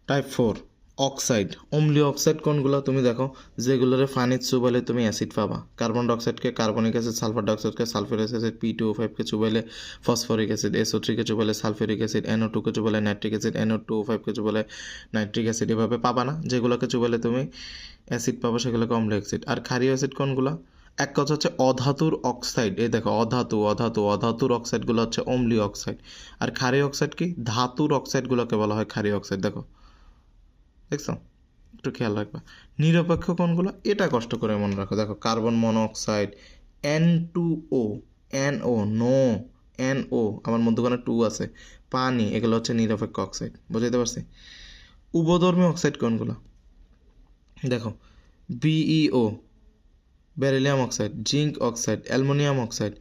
Type 4 oxide. অম্লীয় অক্সাইড কোনগুলো? তুমি দেখো, যেগুলোরে পানিতে চুবাইলে তুমি অ্যাসিড পাবা। কার্বন ডাইঅক্সাইডকে কার্বনিক অ্যাসিড, সালফার ডাইঅক্সাইডকে সালফিউরিক অ্যাসিড, P2O5কে চুবাইলে ফসফরিক অ্যাসিড, SO3কে চুবাইলে সালফিউরিক অ্যাসিড, NO2কে চুবাইলে নাইট্রিক অ্যাসিড, NO2O5কে চুবাইলে নাইট্রিক অ্যাসিড। এভাবে পাবা না? যেগুলোকে চুবাইলে তুমি অ্যাসিড পাবা সেগুলোকে অম্লীয় অ্যাসিড। আর ক্ষারীয় অ্যাসিড কোনগুলো? এক কথা হচ্ছে অধাতুর অক্সাইড। এই দেখো, অধাতুর অক্সাইডগুলো হচ্ছে অম্লীয় অক্সাইড। আর ক্ষারীয় অক্সাইড কি? ধাতুর অক্সাইডগুলোকে বলা হয় ক্ষারীয় অক্সাইড। দেখো, দেখছো? একটু খেয়াল রাখবা। নিরপেক্ষ কোনগুলো? এটা কষ্ট করে মনে রাখো। দেখো, carbon monoxide, N2O, NO, no, NO, আমার মধ্যখানে 2 আছে, পানি, এগুলো হচ্ছে নিরপেক্ষ অক্সাইড। বুঝাইতে পারছি? উভধর্মী অক্সাইড কোনগুলো? দেখো, BeO, beryllium oxide, zinc oxide, aluminium oxide,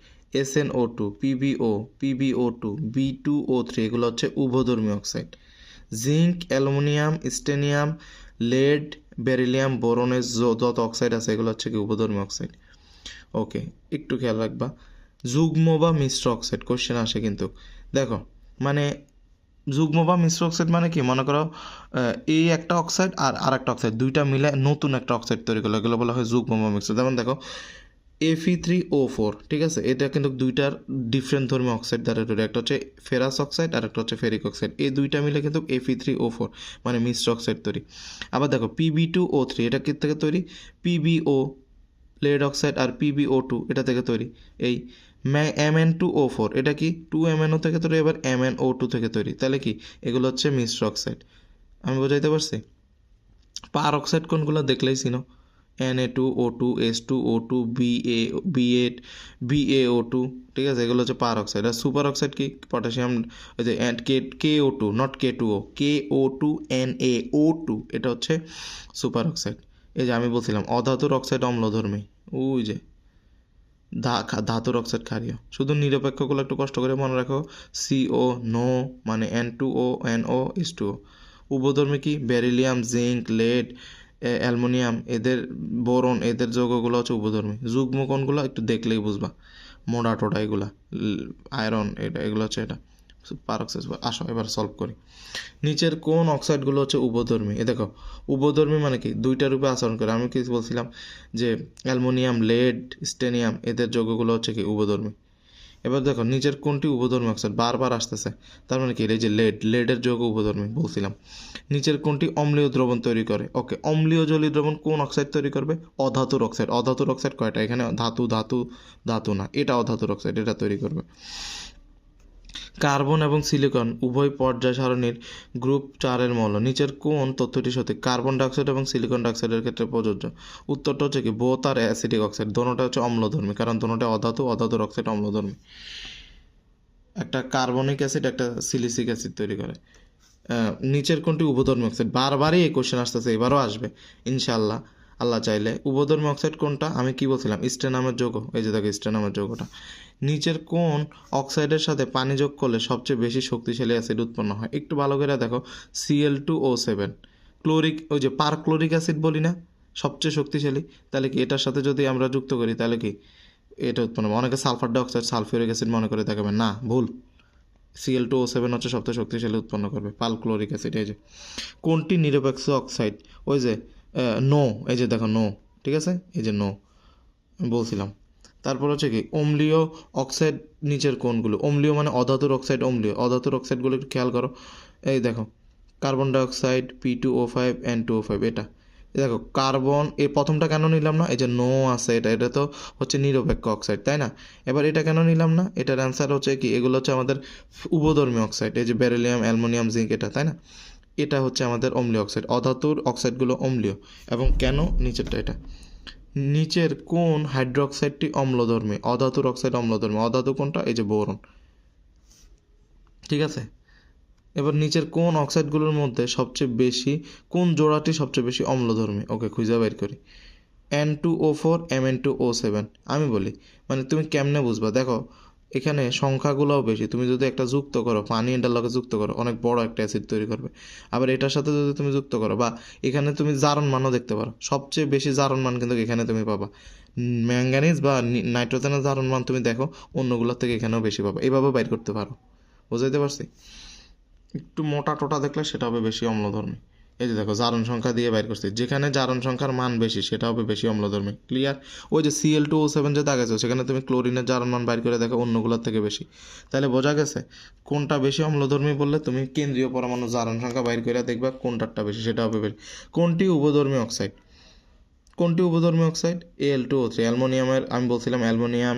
SnO2, PbO, PbO2, B2O3, এগুলো হচ্ছে উভধর্মী oxide. Zinc, aluminium, stannum, lead, beryllium, বোরনের যত অক্সাইড আছে এগুলো হচ্ছে কি উভধর্মী অক্সাইড। ওকে, একটু খেয়াল রাখবা। যুগ্ম বা মিশ্র অক্সাইড কোশ্চেন আসে কিন্তু। দেখো, মানে যুগ্ম বা মিশ্র অক্সাইড মানে কি? মনে করো এই একটা অক্সাইড আর একটা অক্সাইড, দুইটা মিলে নতুন একটা অক্সাইড তৈরি করলো, এগুলো বলা হয় যুগ্ম বা মিশ্র। যেমন দেখো, Fe3O4, ঠিক আছে, এটা কিন্তু দুইটার ডিফারেন্ট ধর্মী অক্সাইড দ্বারা তৈরি। একটা হচ্ছে ফেরাস অক্সাইড আর একটা হচ্ছে ফেরিক অক্সাইড। এই দুইটা মিলে কিন্তু Fe3O4 মানে মিশ্র অক্সাইড তৈরি। আবার দেখো, Pb2O3, এটা কি থেকে তৈরি? PbO, লেড অক্সাইড, আর PbO2 এটা থেকে তৈরি। এই Mn2O4, এটা কি? 2MnO থেকে তৈরি, এবার MnO2 থেকে তৈরি। তাহলে কি? এগুলো হচ্ছে মিশ্র অক্সাইড। আমি বোঝাইতে পারছি? পার অক্সাইড কোনগুলো দেখলেই চিনো? Na2O2, H2O2, BA8, BaO2, ঠিক আছে, এগুলো হচ্ছে পার অক্সাইড। আর সুপার অক্সাইড কি? পটাশিয়াম, ওই যে KO2, not K2O, KO2, NaO2, এটা হচ্ছে সুপার অক্সাইড। এই যে আমি বলছিলাম অধাতুর অক্সাইড অম্লধর্মী, ওই যে ধাতুর অক্সাইড ক্ষারীয়। শুধু নিরপেক্ষগুলো একটু কষ্ট করে মনে রাখো। CO, নো, মানে N2O, NO, H2O। উভধর্মী কি? বেরিলিয়াম, জিঙ্ক, লেড, অ্যালুমিনিয়াম, এদের বোরন, এদের যৌগগুলো হচ্ছে উভধর্মী। যুগ্ম কোনগুলো? একটু দেখলেই বুঝবা, মোডা টোডা এগুলা, আয়রন, এগুলো হচ্ছে এটা পারক্সাইড। আসো এবার সলভ করি। নিচের কোন অক্সাইডগুলো হচ্ছে উভধর্মী? এ দেখো, উভধর্মী মানে কি? দুইটা রূপে আচরণ করে। আমি কি বলছিলাম যে অ্যালুমিনিয়াম, লেড, স্টেনিয়াম, এদের যৌগগুলো হচ্ছে কি উভধর্মী। এবার দেখো, নিচের কোনটি উভধর্মী অক্সাইড? বারবার আসতেছে, তার মানে কি? এই যে লেডের যৌগ উভধর্মী বলছিলাম। নিচের কোনটি অম্লীয় দ্রবণ তৈরি করে? ওকে, অম্লীয় জলীয় দ্রবণ কোন অক্সাইড তৈরি করবে? অধাতুর অক্সাইড। অধাতুর অক্সাইড কয়টা? এখানে ধাতু না, এটা অধাতুর অক্সাইড, এটা তৈরি করবে। কার্বন এবং সিলিকন উভয় পর্যায় সারণীর গ্রুপ 4 এর মৌল। নিচের কোন তথ্যটি সঠিক? কার্বন ডাইঅক্সাইড এবং সিলিকন ডাইঅক্সাইডের ক্ষেত্রে প্রযোজ্য। উত্তরটা হচ্ছে কি? বোথ আর অ্যাসিডিক অক্সাইড, দোনোটা হচ্ছে অম্লধর্মী, কারণ দোনোটা অধাতুর অক্সাইড অম্লধর্মী। একটা কার্বনিক অ্যাসিড একটা সিলিসিক অ্যাসিড তৈরি করে। নিচের কোনটি উভধর্মী অক্সাইড? বারবারই এই কোশ্চেন আসতেছে, এবারও আসবে ইনশাল্লাহ, আল্লাহ চাইলে। উভধর্মী অক্সাইড কোনটা? আমি কি বলছিলাম? স্টেনামের যৌগ। এই যে দেখো, স্টেনামের যৌগটা। নিচের কোন অক্সাইডের সাথে পানি যোগ করলে সবচেয়ে বেশি শক্তিশালী অ্যাসিড উৎপন্ন হয়? একটু ভালো করে দেখো, Cl2O7, ক্লোরিক, ওই যে পারক্লোরিক অ্যাসিড বলি না, সবচেয়ে শক্তিশালী। তাহলে কি এটার সাথে যদি আমরা যুক্ত করি তাহলে কি এটা উৎপন্ন হবে। অনেকে সালফার ডাইঅক্সাইড সালফিউরিক অ্যাসিড মনে করে দেখাবেন, না, ভুল। Cl2O7 হচ্ছে সবথেকে শক্তিশালী উৎপন্ন করবে, পালক্লোরিক অ্যাসিড। এই যে কোনটি নিরপেক্ষ অক্সাইড, ওই যে নো, এই যে দেখো নো, ঠিক আছে, এই যে নো বলছিলাম। তারপর হচ্ছে কি অম্লীয় অক্সাইড, নিচের কোনগুলো অম্লীয়, মানে অধাতুর অক্সাইড অম্লীয়, অধাতুর অক্সাইডগুলো একটু খেয়াল করো। এই দেখো কার্বন ডাইঅক্সাইড, P2O5, N2O5, এটা দেখো কার্বন, এই প্রথমটা কেন নিলাম না, এই যে নো আছে, এটা তো হচ্ছে নিরপেক্ষ অক্সাইড, তাই না? এবার এটা কেন নিলাম না, এটার অ্যান্সার হচ্ছে কি, এগুলো হচ্ছে আমাদের উভধর্মী অক্সাইড, এই যে বেরিলিয়াম, অ্যালুমিনিয়াম, জিঙ্ক, এটা, তাই না? এটা হচ্ছে আমাদের অম্লীয় অক্সাইড, অধাতুর অক্সাইডগুলো অম্লীয়। এবং কেন, নিচেরটা এটা, নিচের কোন হাইড্রোক্সাইডটি অম্লধর্মী, অধাতুর অক্সাইড অম্লধর্মী, অধাতু কোনটা, এই যে বোরন, ঠিক আছে। এবার নিচের কোন অক্সাইডগুলোর মধ্যে সবচেয়ে বেশি, কোন জোড়াটি সবচেয়ে বেশি অম্লধর্মী, ওকে খুঁজে বের করি। N2O4, Mn2O7। আমি বলি, মানে তুমি কেমনে বুঝবা, দেখো এখানে সংখ্যাগুলোও বেশি, তুমি যদি একটা যুক্ত করো, পানি এটার লগে যুক্ত করো, অনেক বড় একটা অ্যাসিড তৈরি করবে। আবার এটার সাথে যদি তুমি যুক্ত করো, বা এখানে তুমি জারণ মানও দেখতে পারো, সবচেয়ে বেশি জারণ মান কিন্তু এখানে তুমি পাবা। ম্যাঙ্গানিজ বা নাইট্রোজেনের জারণ মান তুমি দেখো অন্যগুলোর থেকে এখানেও বেশি পাবা, এইভাবে বাইর করতে পারো। বুঝাইতে পারছি? একটু মোটা টোটা দেখলে সেটা হবে বেশি অম্লধর্মী। এই যে দেখো জারণ সংখ্যা দিয়ে বাইর করছি, যেখানে জারণ সংখ্যার মান বেশি সেটা হবে বেশি অম্লধর্মী। ক্লিয়ার? ওই যে Cl2O7 যে দাগেছে, সেখানে তুমি ক্লোরিনের জারণ মান বাইর করে দেখো অন্যগুলোর থেকে বেশি। তাহলে বোঝা গেছে কোনটা বেশি অম্লধর্মী বললে তুমি কেন্দ্রীয় পরমাণু জারণ সংখ্যা বাইর করে দেখবা কোনটারটা বেশি, সেটা হবে বেশি। কোনটি উভধর্মী অক্সাইড, কোনটি উপধর্মী অক্সাইড? Al2O3, অ্যালমোনিয়ামের, আমি বলছিলাম অ্যালমোনিয়াম,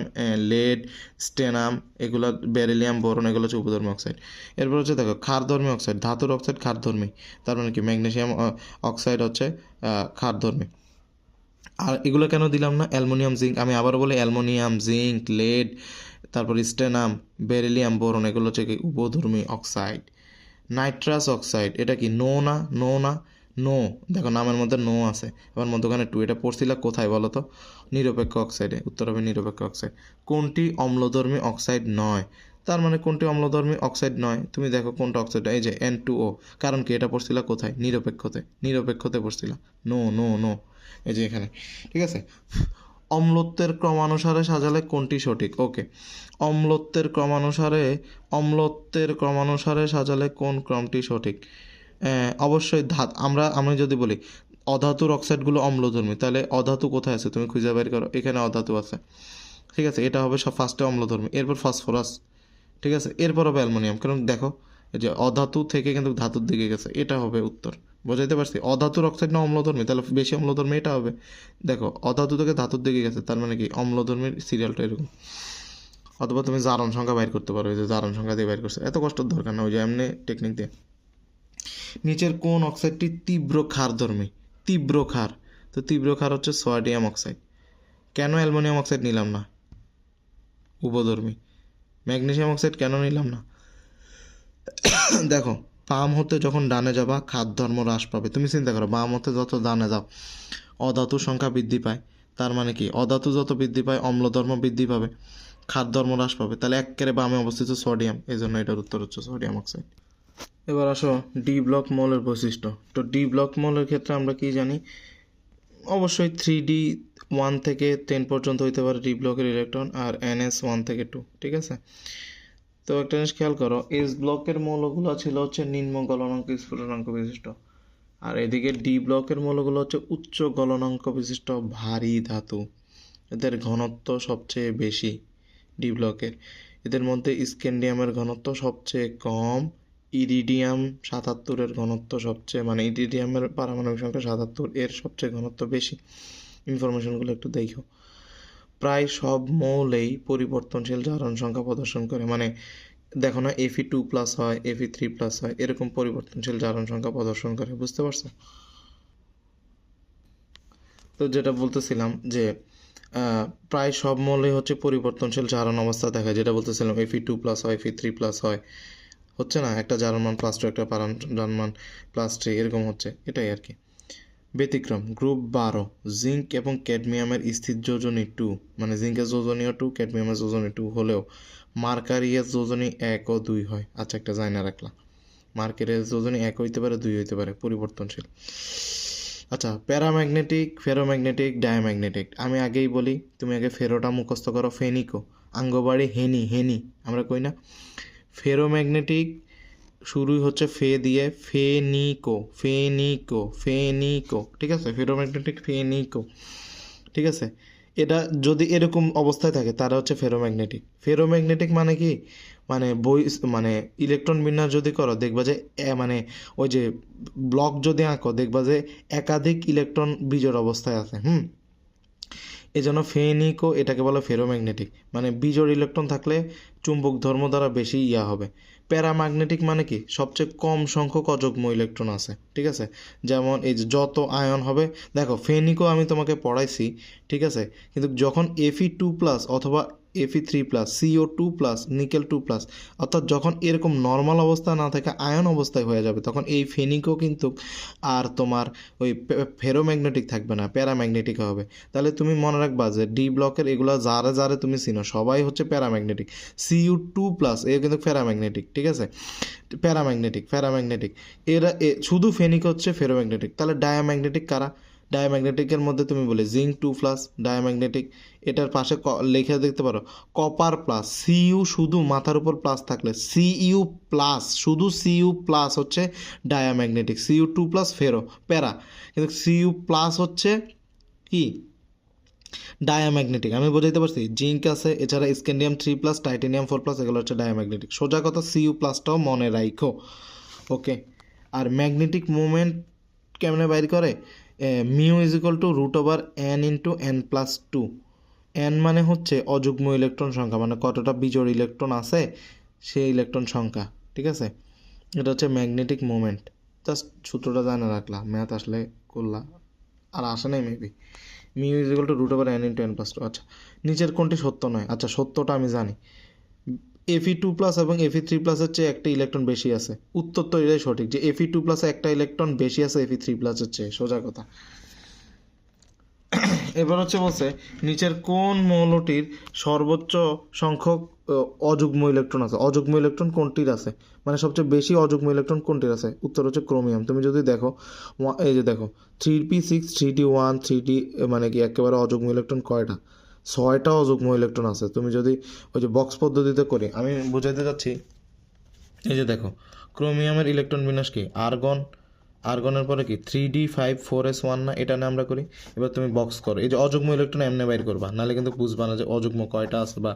লেড, স্টেনাম, এগুলো বেরিলিয়াম, বোরন, এগুলো হচ্ছে উপধর্মী অক্সাইড। এরপর হচ্ছে দেখো ক্ষারধর্মী অক্সাইড, ধাতুর অক্সাইড ক্ষারধর্মী, তার মানে কি ম্যাগনেসিয়াম অক্সাইড হচ্ছে ক্ষারধর্মী। আর এগুলো কেন দিলাম না, অ্যালমোনিয়াম, জিঙ্ক, আমি আবারও বলি অ্যালমোনিয়াম, জিঙ্ক, লেড, তারপর স্টেনাম, বেরিলিয়াম, বোরন, এগুলো হচ্ছে কি উপধর্মী অক্সাইড। নাইট্রাস অক্সাইড, এটা কি নো না, নো না, নো, দেখো নামের মধ্যে নো আছে, এবার মধ্যখানে টু, এটা পড়ছিলা কোথায় বলো তো? নিরপেক্ষ অক্সাইডে, উত্তর হবে নিরপেক্ষ অক্সাইড। কোনটি অম্লধর্মী অক্সাইড নয়, তার মানে কোনটি অম্লধর্মী অক্সাইড নয়, তুমি দেখো কোনটা অক্সাইড, এই যে N2O, কারণ কি এটা পড়ছিলা কোথায়? নিরপেক্ষতে, নিরপেক্ষতে পড়ছিলা, নো নো নো, এই যে এখানে, ঠিক আছে। অম্লত্বের ক্রমানুসারে সাজালে কোনটি সঠিক, ওকে। অম্লত্বের ক্রমানুসারে, অম্লত্বের ক্রমানুসারে সাজালে কোন ক্রমটি সঠিক? অবশ্যই আমি যদি বলি অধাতুর অক্সাইডগুলো অম্লধর্মী, তাহলে অধাতু কোথায় আছে তুমি খুঁজে বের করো, এখানে অধাতু আছে, ঠিক আছে, এটা হবে সব ফার্স্টে অম্লধর্মী, এরপর ফসফরাস, ঠিক আছে, এরপর হবে অ্যালুমিনিয়াম, কারণ দেখো এই যে অধাতু থেকে কিন্তু ধাতুর দিকে গেছে, এটা হবে উত্তর। বোঝাইতে পারছি? অধাতুর অক্সাইড না অম্লধর্মী, তাহলে বেশি অম্লধর্মী এটা হবে। দেখো অধাতু থেকে ধাতুর দিকে গেছে, তার মানে কি অম্লধর্মীর সিরিয়ালটা এরকম। অথবা তুমি জারণ সংখ্যা বাইর করতে পারো, এই যে জারণ সংখ্যা দিয়ে বাইর করছে, এত কষ্টের দরকার না, ওই যে এমনি টেকনিক দিয়ে। নিচের কোন অক্সাইডটি তীব্র ক্ষারধর্মী? তীব্র ক্ষার, তো তীব্র ক্ষার হচ্ছে সোডিয়াম অক্সাইড। কেন অ্যালুমিনিয়াম অক্সাইড নিলাম না? উপধর্মী। ম্যাগনেসিয়াম অক্সাইড কেন নিলাম না? দেখো বাম হতে যখন ডানে যাবা ক্ষার ধর্ম হ্রাস পাবে, তুমি চিন্তা করো বাম হতে যত ডানে যাও অধাতুর সংখ্যা বৃদ্ধি পায়, তার মানে কি অধাতু যত বৃদ্ধি পায় অম্লধর্ম বৃদ্ধি পাবে, ক্ষার ধর্ম হ্রাস পাবে, তাহলে একেবারে বামে অবস্থিত সোডিয়াম, এই জন্য এটার উত্তর হচ্ছে সোডিয়াম অক্সাইড। এবার আসো ডি ব্লক মৌলের বৈশিষ্ট্য। তো ডি ব্লক মৌলের ক্ষেত্রে আমরা কি জানি, অবশ্যই 3D 1 থেকে 10 পর্যন্ত হইতে পারে ডি ব্লকের ইলেকট্রন, আর NS 1 থেকে 2, ঠিক আছে। তো একটা জিনিস খেয়াল করো, এস ব্লকের মৌলগুলো ছিল হচ্ছে নিম্ন গলনাঙ্ক স্ফুটনাঙ্ক বিশিষ্ট, আর এদিকে ডি ব্লকের মৌলগুলো হচ্ছে উচ্চ গলনাঙ্ক বিশিষ্ট ভারী ধাতু, এদের ঘনত্ব সবচেয়ে বেশি ডি ব্লকের। এদের মধ্যে স্ক্যান্ডিয়ামের ঘনত্ব সবচেয়ে কম, ইরিডিয়াম 77-এর ঘনত্ব সবচেয়ে, মানে ইরিডিয়ামের পারমাণবিক সংখ্যা 77, এর সবচেয়ে ঘনত্ব বেশি। ইনফরমেশনগুলো একটু দেখো। প্রায় সব মৌলেই পরিবর্তনশীল জারণ সংখ্যা প্রদর্শন করে, মানে দেখো না Fe2+ হয়, Fe3+ হয়, এরকম পরিবর্তনশীল জারণ সংখ্যা প্রদর্শন করে, বুঝতে পারছো? তো যেটা বলতেছিলাম যে প্রায় সব মৌলে হচ্ছে পরিবর্তনশীল জারণ অবস্থা দেখায়, যেটা বলতেছিলাম Fe2+ হয়, Fe3+ হয়, হচ্ছে না, একটা জারণ মান +2, একটা জারণ মান +3, এরকম হচ্ছে, এটাই আর কি। ব্যতিক্রম গ্রুপ 12, জিঙ্ক এবং ক্যাডমিয়ামের স্থির যোজনী 2, মানে জিঙ্কের যোজনীয় 2, ক্যাডমিয়ামের যোজনী 2 হলেও মার্কারিয়াস যোজনী 1 ও 2 হয়। আচ্ছা, একটা জানা রাখলাম, মার্কারিয়াস যোজনী 1 হইতে পারে, 2 হইতে পারে, পরিবর্তনশীল। আচ্ছা, প্যারাম্যাগনেটিক, ফেরোম্যাগনেটিক, ডায়াম্যাগনেটিক। আমি আগেই বলি, তুমি আগে ফেরোটা মুখস্থ করো। ফেনিকো, আঙ্গবাড়ি হেনি, হেনি আমরা কই না। ফেরোম্যাগনেটিক শুরুই হচ্ছে ফে দিয়ে, ফেনিকো, ফেনিকো, ফেনিকো, ঠিক আছে। ফেরোম্যাগনেটিক ফেনিকো, ঠিক আছে। এটা যদি এরকম অবস্থায় থাকে তারা হচ্ছে ফেরোম্যাগনেটিক। ফেরোম্যাগনেটিক মানে কি, মানে মানে ইলেকট্রন বিন্যাস যদি করো দেখবা যে মানে ওই যে ব্লক যদি আঁকো দেখবা যে একাধিক ইলেকট্রন বিজোড় অবস্থায় আছে। এজন্য ফেনিকো এটাকে বলে ফেরোম্যাগনেটিক, মানে বিজোড় ইলেকট্রন থাকলে চুম্বক ধর্ম দ্বারা বেশি হবে। প্যারাম্যাগনেটিক মানে কি, সবচেয়ে কম সংখ্যক অযুগ্ম ইলেকট্রন আছে, ঠিক আছে। যেমন এই যে যত আয়ন হবে, দেখো ফেনিকো আমি তোমাকে পড়াইছি, ঠিক আছে, কিন্তু যখন Fe2+ অথবা Fe3+, CO2+, নিকেল 2+, অর্থাৎ যখন এরকম নর্মাল অবস্থা না থাকে আয়ন অবস্থায় হয়ে যাবে, তখন এই ফেনিকো কিন্তু আর তোমার ওই ফেরোম্যাগনেটিক থাকবে না, প্যারাম্যাগনেটিক হবে। তাহলে তুমি মনে রাখবা যে ডি ব্লকের এগুলো যারে যারে তুমি চিনো সবাই হচ্ছে প্যারাম্যাগনেটিক। Cu2+ এ কিন্তু প্যারাম্যাগনেটিক, ঠিক আছে। প্যারাম্যাগনেটিক, প্যারাম্যাগনেটিক এরা শুধু ফেনিক হচ্ছে ফেরোম্যাগনেটিক। তাহলে ডায়াম্যাগনেটিক কারা? ডায়াম্যাগনেটিকের মধ্যে তুমি বলে জিঙ্ক 2+, ডায়াম্যাগনেটিক। এটার পাশে লেখা দেখতে পারো কপার+, সিইউ শুধু মাথার উপর প্লাস থাকলে, Cu+, শুধু Cu+ হচ্ছে ডায়াম্যাগনেটিক, Cu2+ ফেরো প্যারা, কিন্তু Cu+ হচ্ছে কি ডায়াম্যাগনেটিক। আমি বোঝাইতে পারছি? জিঙ্ক আছে, এছাড়া স্ক্যান্ডিয়াম 3+, টাইটেনিয়াম 4+, এগুলো হচ্ছে ডায়াম্যাগনেটিক। সোজা কথা Cu+টাও মনে রাখো, ওকে। আর ম্যাগনেটিক মোমেন্ট কেমনে বাইর করে? μ √n/n+2। n মানে হচ্ছে অযুগ্ম ইলেকট্রন সংখ্যা, মানে কতটা বিজোড় ইলেকট্রন আছে সেই ইলেকট্রন সংখ্যা, ঠিক আছে। এটা হচ্ছে ম্যাগনেটিক মোমেন্ট। জাস্ট সূত্রটা জানা রাখলা, ম্যাথ আসলে করলা, আর আসে নাই মেবি। μ √n/n+2। আচ্ছা, নিচের কোনটি সত্য নয়? আচ্ছা, সত্যটা আমি জানি, Fe2+ এবং Fe3+ এর চেয়ে একটা ইলেকট্রন বেশি আছে। উত্তর তো এটাই সঠিক যে Fe2+ একটা ইলেকট্রন বেশি আছে Fe3+ এর চেয়ে, সোজা কথা। এবার হচ্ছে বলছে নিচের কোন মৌলটির সর্বোচ্চ সংখ্যক অযুগ্ম ইলেকট্রন আছে? অযুগ্ম ইলেকট্রন কোনটির আছে, মানে সবচেয়ে বেশি অযুগ্ম ইলেকট্রন কোনটির আছে? উত্তর হচ্ছে ক্রোমিয়াম। তুমি যদি দেখো, এই যে দেখো 3p6, 3d1, 3d, মানে কি একেবারে অযুগ্ম ইলেকট্রন কয়টা? 6টা অযুগ্ম ইলেকট্রন আছে। তুমি যদি ওই যে বক্স পদ্ধতিতে করি, আমি বুঝাইতে যাচ্ছি, এই যে দেখো ক্রোমিয়ামের ইলেকট্রন বিন্যাস কি, আর্গন, আর্গনের পরে কি 3d5 4s1 না, এটা নিয়ে আমরা করি। এবার তুমি বক্স করো, এই যে অযুগ্ম ইলেকট্রন এমনি বাইর করবা, নাহলে কিন্তু বুঝবা না যে অযুগ্ম কয়টা আছে বা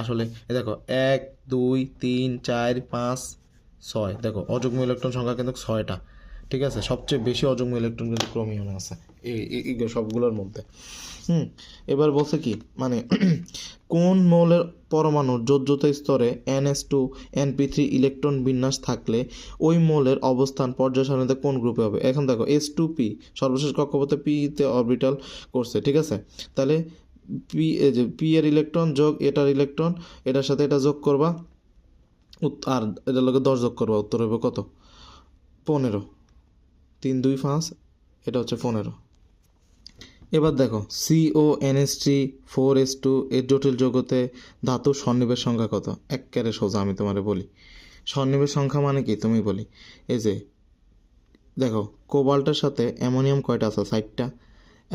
আসলে। এই দেখো 1 2 3 4 5 6, দেখো অযুগ্ম ইলেকট্রন সংখ্যা কিন্তু 6টা, ঠিক আছে। সবচেয়ে বেশি অযুগ্ম ইলেকট্রন কিন্তু ক্রোমিয়ামে আছে এই সবগুলোর মধ্যে। এবার বলছে কি, মানে কোন মৌলের পরমাণুর যোজ্যতা স্তরে NS2 NP3 ইলেকট্রন বিন্যাস থাকলে ওই মৌলের অবস্থান পর্যায় সারণীতে কোন গ্রুপে হবে? এখন দেখো S2P সর্বশেষ কক্ষপথে P-তে অরবিটাল করছে, ঠিক আছে। তাহলে পি, এই যে পি এর ইলেকট্রন যোগ এটার ইলেকট্রন, এটার সাথে এটা যোগ করবা, আর এটার লগে 10 যোগ করবা, উত্তর হবে কত? 15। 3 2 5, এটা হচ্ছে 15। এবার দেখো CONH3 4s2 এর জটিল যৌগতে ধাতুর সন্নিবেশ সংখ্যা কত? একেবারে সোজা, আমি তোমারে বলি। সন্নিবেশ সংখ্যা মানে কি তুমি বলি, এই যে দেখো কোবাল্টের সাথে অ্যামোনিয়াম কয়টা আছে? 4টা।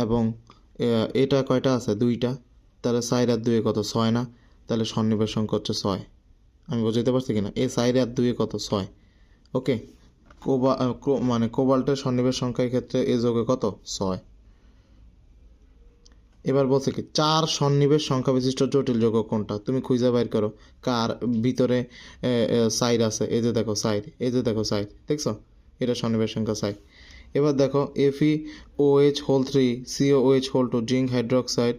এবং এটা কয়টা আছে? 2টা। তাহলে 4 আর 2 কত? 6 না? তাহলে সন্নিবেশ সংখ্যা হচ্ছে 6। আমি বুঝাইতে পারছি কিনা? এই 4 আর 2 কত? 6, ওকে। মানে কোবাল্টের সন্নিবেশ সংখ্যার ক্ষেত্রে এই যৌগে কত? 6। এবার বলছে কি 4 সন্নিবেশ সংখ্যা বিশিষ্ট জটিল যৌগ কোনটা? তুমি খুঁজে বাইর করো কার ভিতরে সাইড আছে। এই যে দেখো সাইড, এই যে দেখো সাইড, দেখছো? এটা সন্নিবেশ সংখ্যা 4। এবার দেখো FeOH3 COOH2 জিঙ্ক হাইড্রোক্সাইড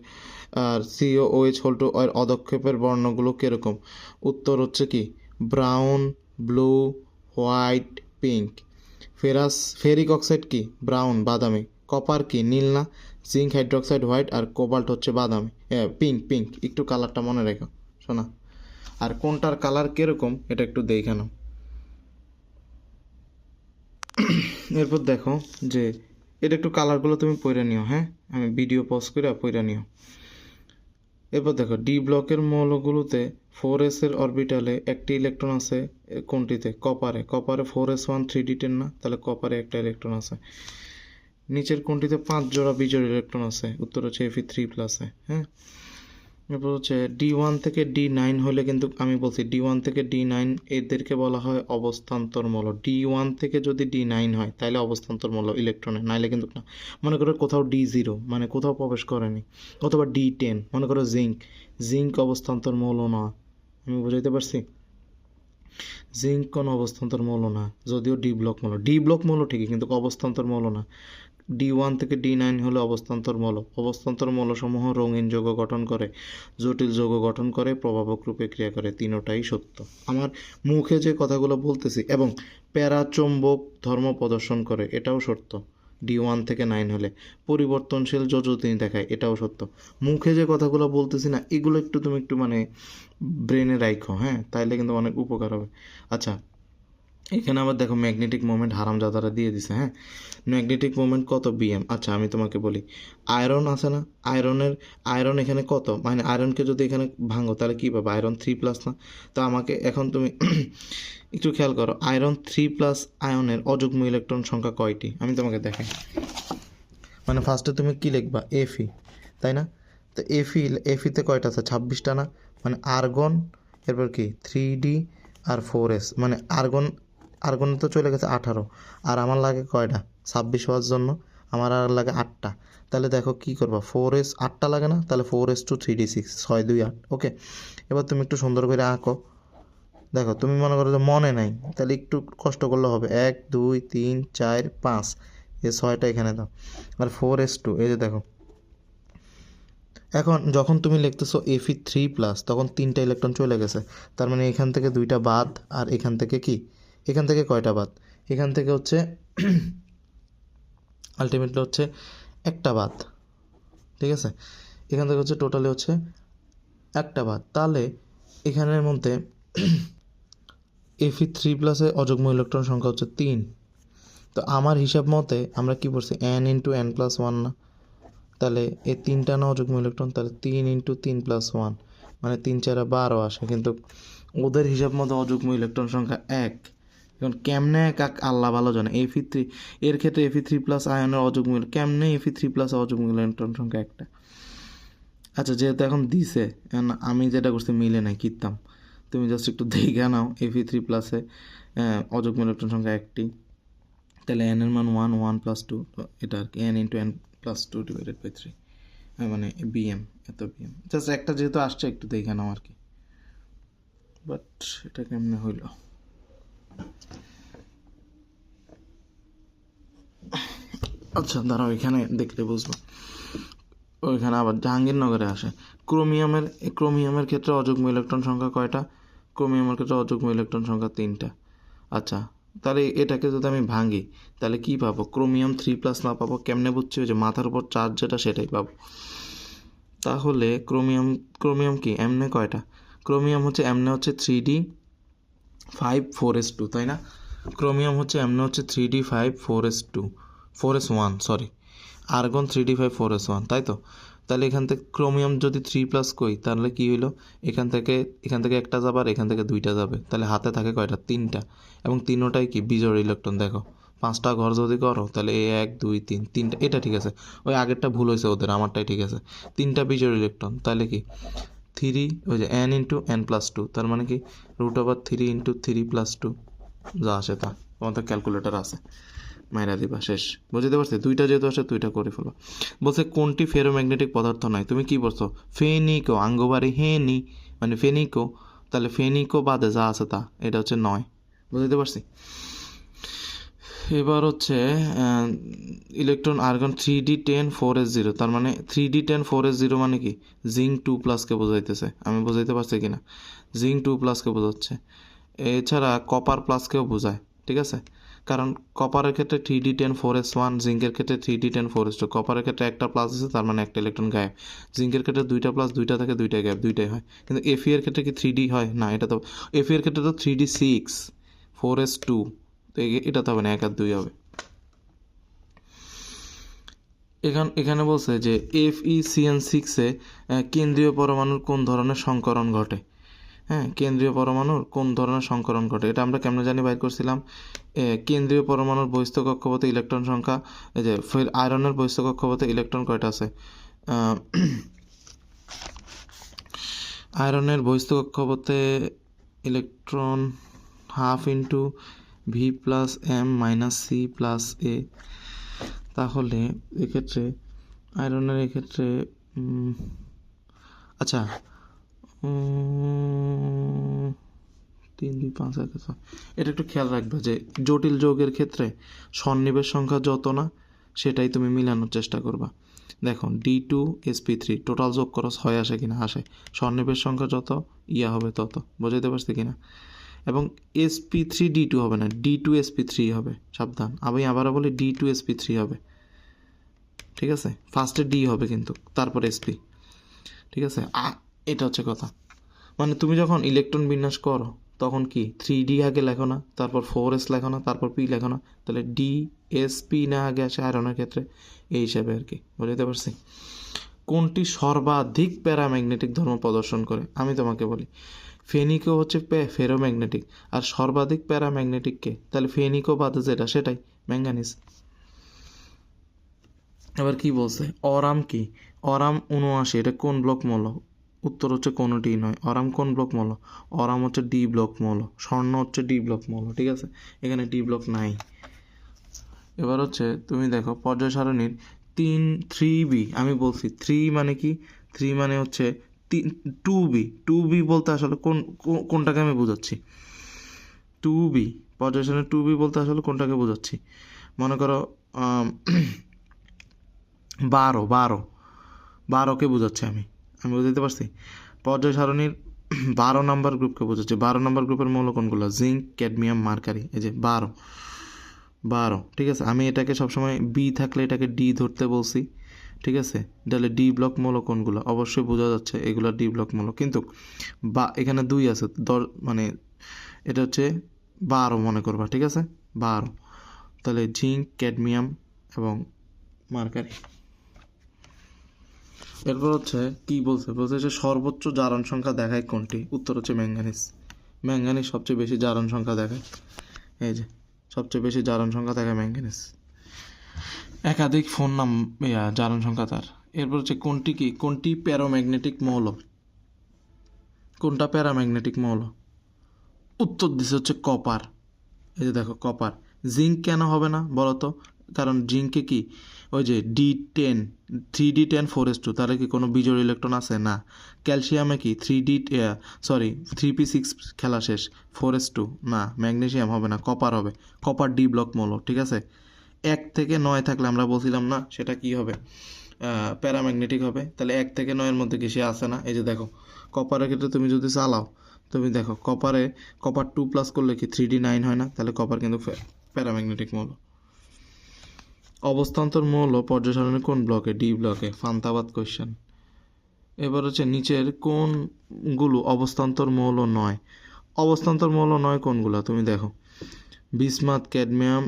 আর COOH2 এর অদক্ষেপের বর্ণগুলো কীরকম? উত্তর হচ্ছে কি brown, blue, white, pink. Ferric oxide কি? ব্রাউন, বাদামি। কপার কি? নীল না? জিঙ্ক হাইড্রোক্সাইড হোয়াইট, আর কোবাল্ট হচ্ছে বাদামি, পিঙ্ক, পিঙ্ক। একটু কালারটা মনে রেখো শোনা। আর কোনটার কালার কীরকম এটা একটু দেখে নাও। এরপর দেখো যে এটা একটু কালারগুলো তুমি পড়ে নিও, হ্যাঁ, আমি ভিডিও পজ করে পড়ে নিও। এরপর দেখো ডি ব্লকের মৌলগুলোতে 4s এর অরবিটালে একটি ইলেকট্রন আছে কোনটিতে? কপারে। কপারে 4s1 3d10 না? তাহলে কপারে একটা ইলেকট্রন আছে। নিচের কোনটিতে 5 জোড়া বিজোড় ইলেকট্রন আছে? উত্তর হচ্ছে Fe3+, হ্যাঁ। এরপর হচ্ছে D1 থেকে D9 হলে কিন্তু আমি বলছি D1 থেকে D9 এদেরকে বলা হয় অবস্থান্তর মৌল। D1 থেকে যদি D9 হয় তাহলে অবস্থান্তর মৌল ইলেকট্রনের, নাইলে কিন্তু না। মনে করো কোথাও D0 মানে কোথাও প্রবেশ করেনি, অথবা D10 মনে করো জিঙ্ক অবস্থান্তর মৌল না। আমি বুঝাইতে পারছি? জিঙ্ক কোনো অবস্থান্তর মৌল না, যদিও ডি ব্লক মৌল ঠিকই, কিন্তু অবস্থান্তর মৌল না। D1 থেকে D9 হলে অবস্থান্তর মৌলসমূহ রঙিন যৌগ গঠন করে, জটিল যৌগ গঠন করে, প্রভাবক রূপে ক্রিয়া করে। তিনোটাই সত্য। আমার মুখে যে কথাগুলো বলতেছি এবং প্যারাচৌম্বক ধর্ম প্রদর্শন করে, এটাও সত্য। D1 থেকে 9 হলে পরিবর্তনশীল যোজনী দেখায়, এটাও সত্য। মুখে যে কথাগুলো বলতেছি না, এগুলো তুমি একটু মানে ব্রেনে রাখো, হ্যাঁ, তাইলে কিন্তু অনেক উপকার হবে। আচ্ছা, এখানে আবার দেখো ম্যাগনেটিক মোমেন্ট হারামজাদারা দিয়ে দিছে, হ্যাঁ। ম্যাগনেটিক মোমেন্ট কত বিএম? আচ্ছা আমি তোমাকে বলি, আয়রন আছে না, আয়রন এখানে কত, মানে আয়রনকে যদি এখানে ভাঙো তাহলে কী পাবো? আয়রন 3+ না? তো আমাকে এখন তুমি একটু খেয়াল করো, আয়রন 3+ আয়নের অযুগ্ম ইলেকট্রন সংখ্যা কয়টি? আমি তোমাকে দেখাই। মানে ফার্স্টে তুমি কি লিখবা? Fe, তাই না? তো এফিতে কয়টা আছে? 26টা না? মানে আর্গন, এরপর কি 3D আর 4s, মানে আর্গনে তো চলে গেছে 18, আর আমার লাগে কয়টা? 26 হওয়ার জন্য আমার আর লাগে 8টা। তাহলে দেখো কি করবা, 4s 8টা লাগে না? তাহলে 4s2 3d6, 6 2 8। ওকে, এবার তুমি একটু সুন্দর করে আঁকো। দেখো তুমি মনে করো যে মনে নাই, তাহলে একটু কষ্ট করলে হবে। 1 2 3 4 5, এই 6টা এখানে দাও, আর 4s2 এই যে দেখো। এখন যখন তুমি লিখতেছো Fe3+, তখন 3টা ইলেকট্রন চলে গেছে, তার মানে এখান থেকে 2টা বাদ, আর এখান থেকে কি, এখান থেকে কয়টা বাদ? এখান থেকে হচ্ছে আলটিমেটলি হচ্ছে একটা বাদ, ঠিক আছে? এখান থেকে হচ্ছে টোটালি হচ্ছে একটা বাদ। তাহলে এখানের মধ্যে Fe3+-এ অযুগ্ম ইলেকট্রন সংখ্যা হচ্ছে 3। তো আমার হিসাব মতে আমরা কি পড়ছি, n×n+1 না? তাহলে এই 3টা না অযুগ্ম ইলেকট্রন, তাহলে 3×3+1 মানে 3 4 12 আসে, কিন্তু ওদের হিসাব মতো অযুগ্ম ইলেকট্রন সংখ্যা 1। এখন কেমনে এক আল্লাহ ভালো জানে। Fe3 এর ক্ষেত্রে Fe3+ আয়নের অযুগ্ম কেমনে Fe3+ অযুগ্ম ইলেকট্রন সংখ্যা একটা। আচ্ছা, যেহেতু এখন দিছে, আমি যেটা করছি মিলে নাই, কিনতাম। তুমি জাস্ট একটু দেখে নাও Fe3+-এ অযুগ্ম ইলেকট্রন সংখ্যা একটি, তাহলে n এর মান 1 1 + 2, এটা আর কি n×n+2 / 3, মানে বিএম, এত বিএম। জাস্ট একটা যেহেতু আসছে একটু দেখে নাও আর কি। বাট এটা কেমনে হইল? আচ্ছা দাঁড়াও, এখানে দেখলে বুঝবো। ওইখানে আবার জাহাঙ্গীরনগরে আসে। ক্রোমিয়ামের ক্ষেত্রে অযুগ্ম ইলেকট্রন সংখ্যা কয়টা? ক্রোমিয়ামের ক্ষেত্রে অযুগ্ম ইলেকট্রন সংখ্যা 3টা। আচ্ছা, তাহলে এটাকে যদি আমি ভাঙি তাহলে কি পাবো? ক্রোমিয়াম 3+ না পাবো, কেমনে বুঝছি? ওই যে মাথার উপর চার্জ যেটা, সেটাই পাবো। তাহলে ক্রোমিয়াম কি এমনে কয়টা? ক্রোমিয়াম হচ্ছে এমনে হচ্ছে 3d5 4s2, তাই না? ক্রোমিয়াম হচ্ছে এমনে হচ্ছে 3d5 4s2 4s1, sorry, argon 3d5 4s1, তাই তো? তাহলে এখান থেকে ক্রোমিয়াম যদি 3+ কই, তাহলে কি হইলো? এখান থেকে একটা যাবে, আর এখান থেকে 2টা যাবে, তাহলে হাতে থাকে কয়টা? 3টা। এবং তিনোটাই কি বিজোড় ইলেকট্রন। দেখো 5টা ঘর যদি করো তাহলে 1 2 3 3টা, এটা ঠিক আছে। ওই আগেরটা ভুল হয়েছে ওদের, আমারটাই ঠিক আছে। 3টা বিজোড় ইলেকট্রন, তাহলে কি 3, ওই যে n×n+2, তার মানে কি √3 × 3 + 2, যা আসে তা। তোমাদের ক্যালকুলেটর আছে, মাইরা দিবা, শেষ। বুঝতে পারছি? 2টা যেহেতু আসে 2টা করে ফেলো। বলছে কোনটি ফেরোম্যাগনেটিক পদার্থ নয়? তুমি কি বলছো? ফেনিকো, আঙ্গবাড়ি হেনি, মানে ফেনিকো। তাহলে ফেনিকো বাদে যা আছে তা, এটা হচ্ছে নয়। বুঝতে পারছি? এবার হচ্ছে ইলেকট্রন আর্গন 3d10 4s0, তার মানে 3d10 4s0 মানে কি? জিঙ্ক 2+কে বোঝাইতেছে। আমি বুঝাইতে পারছি কিনা? জিঙ্ক 2+কে বোঝাচ্ছে। এছাড়া কপার প্লাসকেও বোঝায়, ঠিক আছে? কারণ কপারের ক্ষেত্রে 3d10 4s1, জিঙ্কের ক্ষেত্রে 3d10 4s2। কপারের ক্ষেত্রে একটা প্লাস আছে, তার মানে একটা ইলেকট্রন গায়েব। জিঙ্কের ক্ষেত্রে 2টা প্লাস, 2টা থাকে, 2টা গায়েব, 2টাই হয়। কিন্তু Fe এর ক্ষেত্রে কি 3d হয় না? এটা তো Fe এর ক্ষেত্রে তো 3d6 4s2, তো এটা তো হবে না, 1 আর 2 হবে। এখানে বলছে যে FeCN6-এ কেন্দ্রীয় পরমাণুর কোন ধরনের সংকরণ ঘটে? হ্যাঁ, কেন্দ্রীয় পরমাণুর কোন ধরনের সংকরণ ঘটে, এটা আমরা কেমনে জানি বাইর করছিলাম। কেন্দ্রীয় পরমাণুর বহিস্থ কক্ষপথে ইলেকট্রন সংখ্যা, এই যে ফের আয়রনের বহিস্থ কক্ষপথে ইলেকট্রন কয়টা আছে, আয়রনের বহিস্থ কক্ষপথে electron half into V plus M minus C plus A. তাহলে এক্ষেত্রে আয়রনের এক্ষেত্রে আচ্ছা 3 2 5 1 6, এটা একটু খেয়াল রাখবে যে জটিল যৌগের ক্ষেত্রে সন্নিবেশ সংখ্যা যত না সেটাই তুমি মিলানোর চেষ্টা করবা। দেখো D2sp3 টোটাল যোগ করো 6 আসে কিনা, আসে। সন্নিবেশ সংখ্যা যত ইয়া হবে তত, বোঝাইতে পারছি কিনা। এবং sp3d2 হবে না, D2sp3 হবে, সাবধান। আমি আবারও বলি D2sp3 হবে, ঠিক আছে। ফার্স্টে ডি হবে কিন্তু, তারপর sp, ঠিক আছে। এটা হচ্ছে কথা। মানে তুমি যখন ইলেকট্রন বিন্যাস করো তখন কি 3D আগে লেখো না, তারপর 4s লেখো না, তারপর p লেখো না, তাহলে DSP না আগে আসে আয়রনের ক্ষেত্রে, এই হিসাবে আর কি, বুঝতে পারছি। কোনটি সর্বাধিক প্যারাম্যাগনেটিক ধর্ম প্রদর্শন করে, আমি তোমাকে বলি ফেনিকো হচ্ছে ফেরোম্যাগনেটিক, আর সর্বাধিক প্যারাম্যাগনেটিক কে, তাহলে ফেনিকো বাদে যেটা সেটাই ম্যাঙ্গানিজ। এবার কি বলছে, অরাম কি, অরাম 79, এটা কোন ব্লক মৌল, উত্তর হচ্ছে কোনোটি নয়। অরাম কোন ব্লক মৌল, অরাম হচ্ছে ডি ব্লক মৌল, স্বর্ণ হচ্ছে ডি ব্লক মৌল, ঠিক আছে। এখানে ডি ব্লক নাই। এবার হচ্ছে তুমি দেখো পর্যায় সারণীর 3B, আমি বলছি 3 মানে কি, 3 মানে হচ্ছে 2B বলতে আসলে কোনটাকে আমি বোঝাচ্ছি, 2B পর্যায় সারণীর 2B বলতে আসলে কোনটাকে বোঝাচ্ছি, মনে করো 12কে বোঝাচ্ছি আমি বুঝতে পারছি। পর্যায় সারণীর 12 নম্বর গ্রুপকে বোঝাচ্ছে। 12 নম্বর গ্রুপের মৌল কোনগুলো, জিঙ্ক, ক্যাডমিয়াম, মার্কারি, এই যে 12, ঠিক আছে। আমি এটাকে সবসময় বি থাকলে এটাকে ডি ধরতে বলছি, ঠিক আছে। তাহলে ডি ব্লক মৌল কোনগুলো, অবশ্যই বোঝা যাচ্ছে এগুলো ডি ব্লক মৌল, কিন্তু বা এখানে 2 আছে, মানে এটা হচ্ছে 12 মনে করবা, ঠিক আছে, 12। তাহলে জিঙ্ক, ক্যাডমিয়াম এবং মার্কারি। এরপর হচ্ছে কি বলছে যে সর্বোচ্চ জারণ সংখ্যা দেখায় কোনটি, উত্তর হচ্ছে ম্যাঙ্গানিজ সবচেয়ে বেশি জারণ সংখ্যা দেখায়, এই যে সবচেয়ে বেশি জারণ সংখ্যা দেখায় ম্যাঙ্গানিজ, একাধিক ফোন নাম জারণ সংখ্যা তার। এরপর হচ্ছে কোনটি প্যারাম্যাগনেটিক মৌল, কোনটা প্যারাম্যাগনেটিক মৌল, উত্তর দিছে হচ্ছে কপার, এই যে দেখো কপার। জিঙ্ক কেন হবে না বলো তো, কারণ জিঙ্কে কি ওই যে D10 3D10 4s2, তাহলে কি কোনো বিজোড় ইলেকট্রন আছে না। ক্যালসিয়ামে কি 3p6 খেলা শেষ, 4s2 না। ম্যাগনেসিয়াম হবে না, কপার হবে, কপার ডি ব্লক মৌল, ঠিক আছে। 1 থেকে 9 থাকলে আমরা বলছিলাম না সেটা কি হবে, প্যারাম্যাগনেটিক হবে। তাহলে 1 থেকে 9-এর মধ্যে কি সে আসে না, এই যে দেখো কপারের ক্ষেত্রে তুমি যদি চালাও, তুমি দেখো কপার 2+ করলে কি 3D9 হয় না, তাহলে কপার কিন্তু প্যারাম্যাগনেটিক মৌল। অবস্থান্তর মৌল পর্যায় সারণী কোন ব্লকে, ডি ব্লকে, ফান্তাবাদ কোয়েশ্চেন। এবার হচ্ছে নিচের কোনগুলো অবস্থান্তর মৌল নয়, অবস্থান্তর মৌল নয় কোনগুলো তুমি দেখো, বিসমাথ, ক্যাডমিয়াম,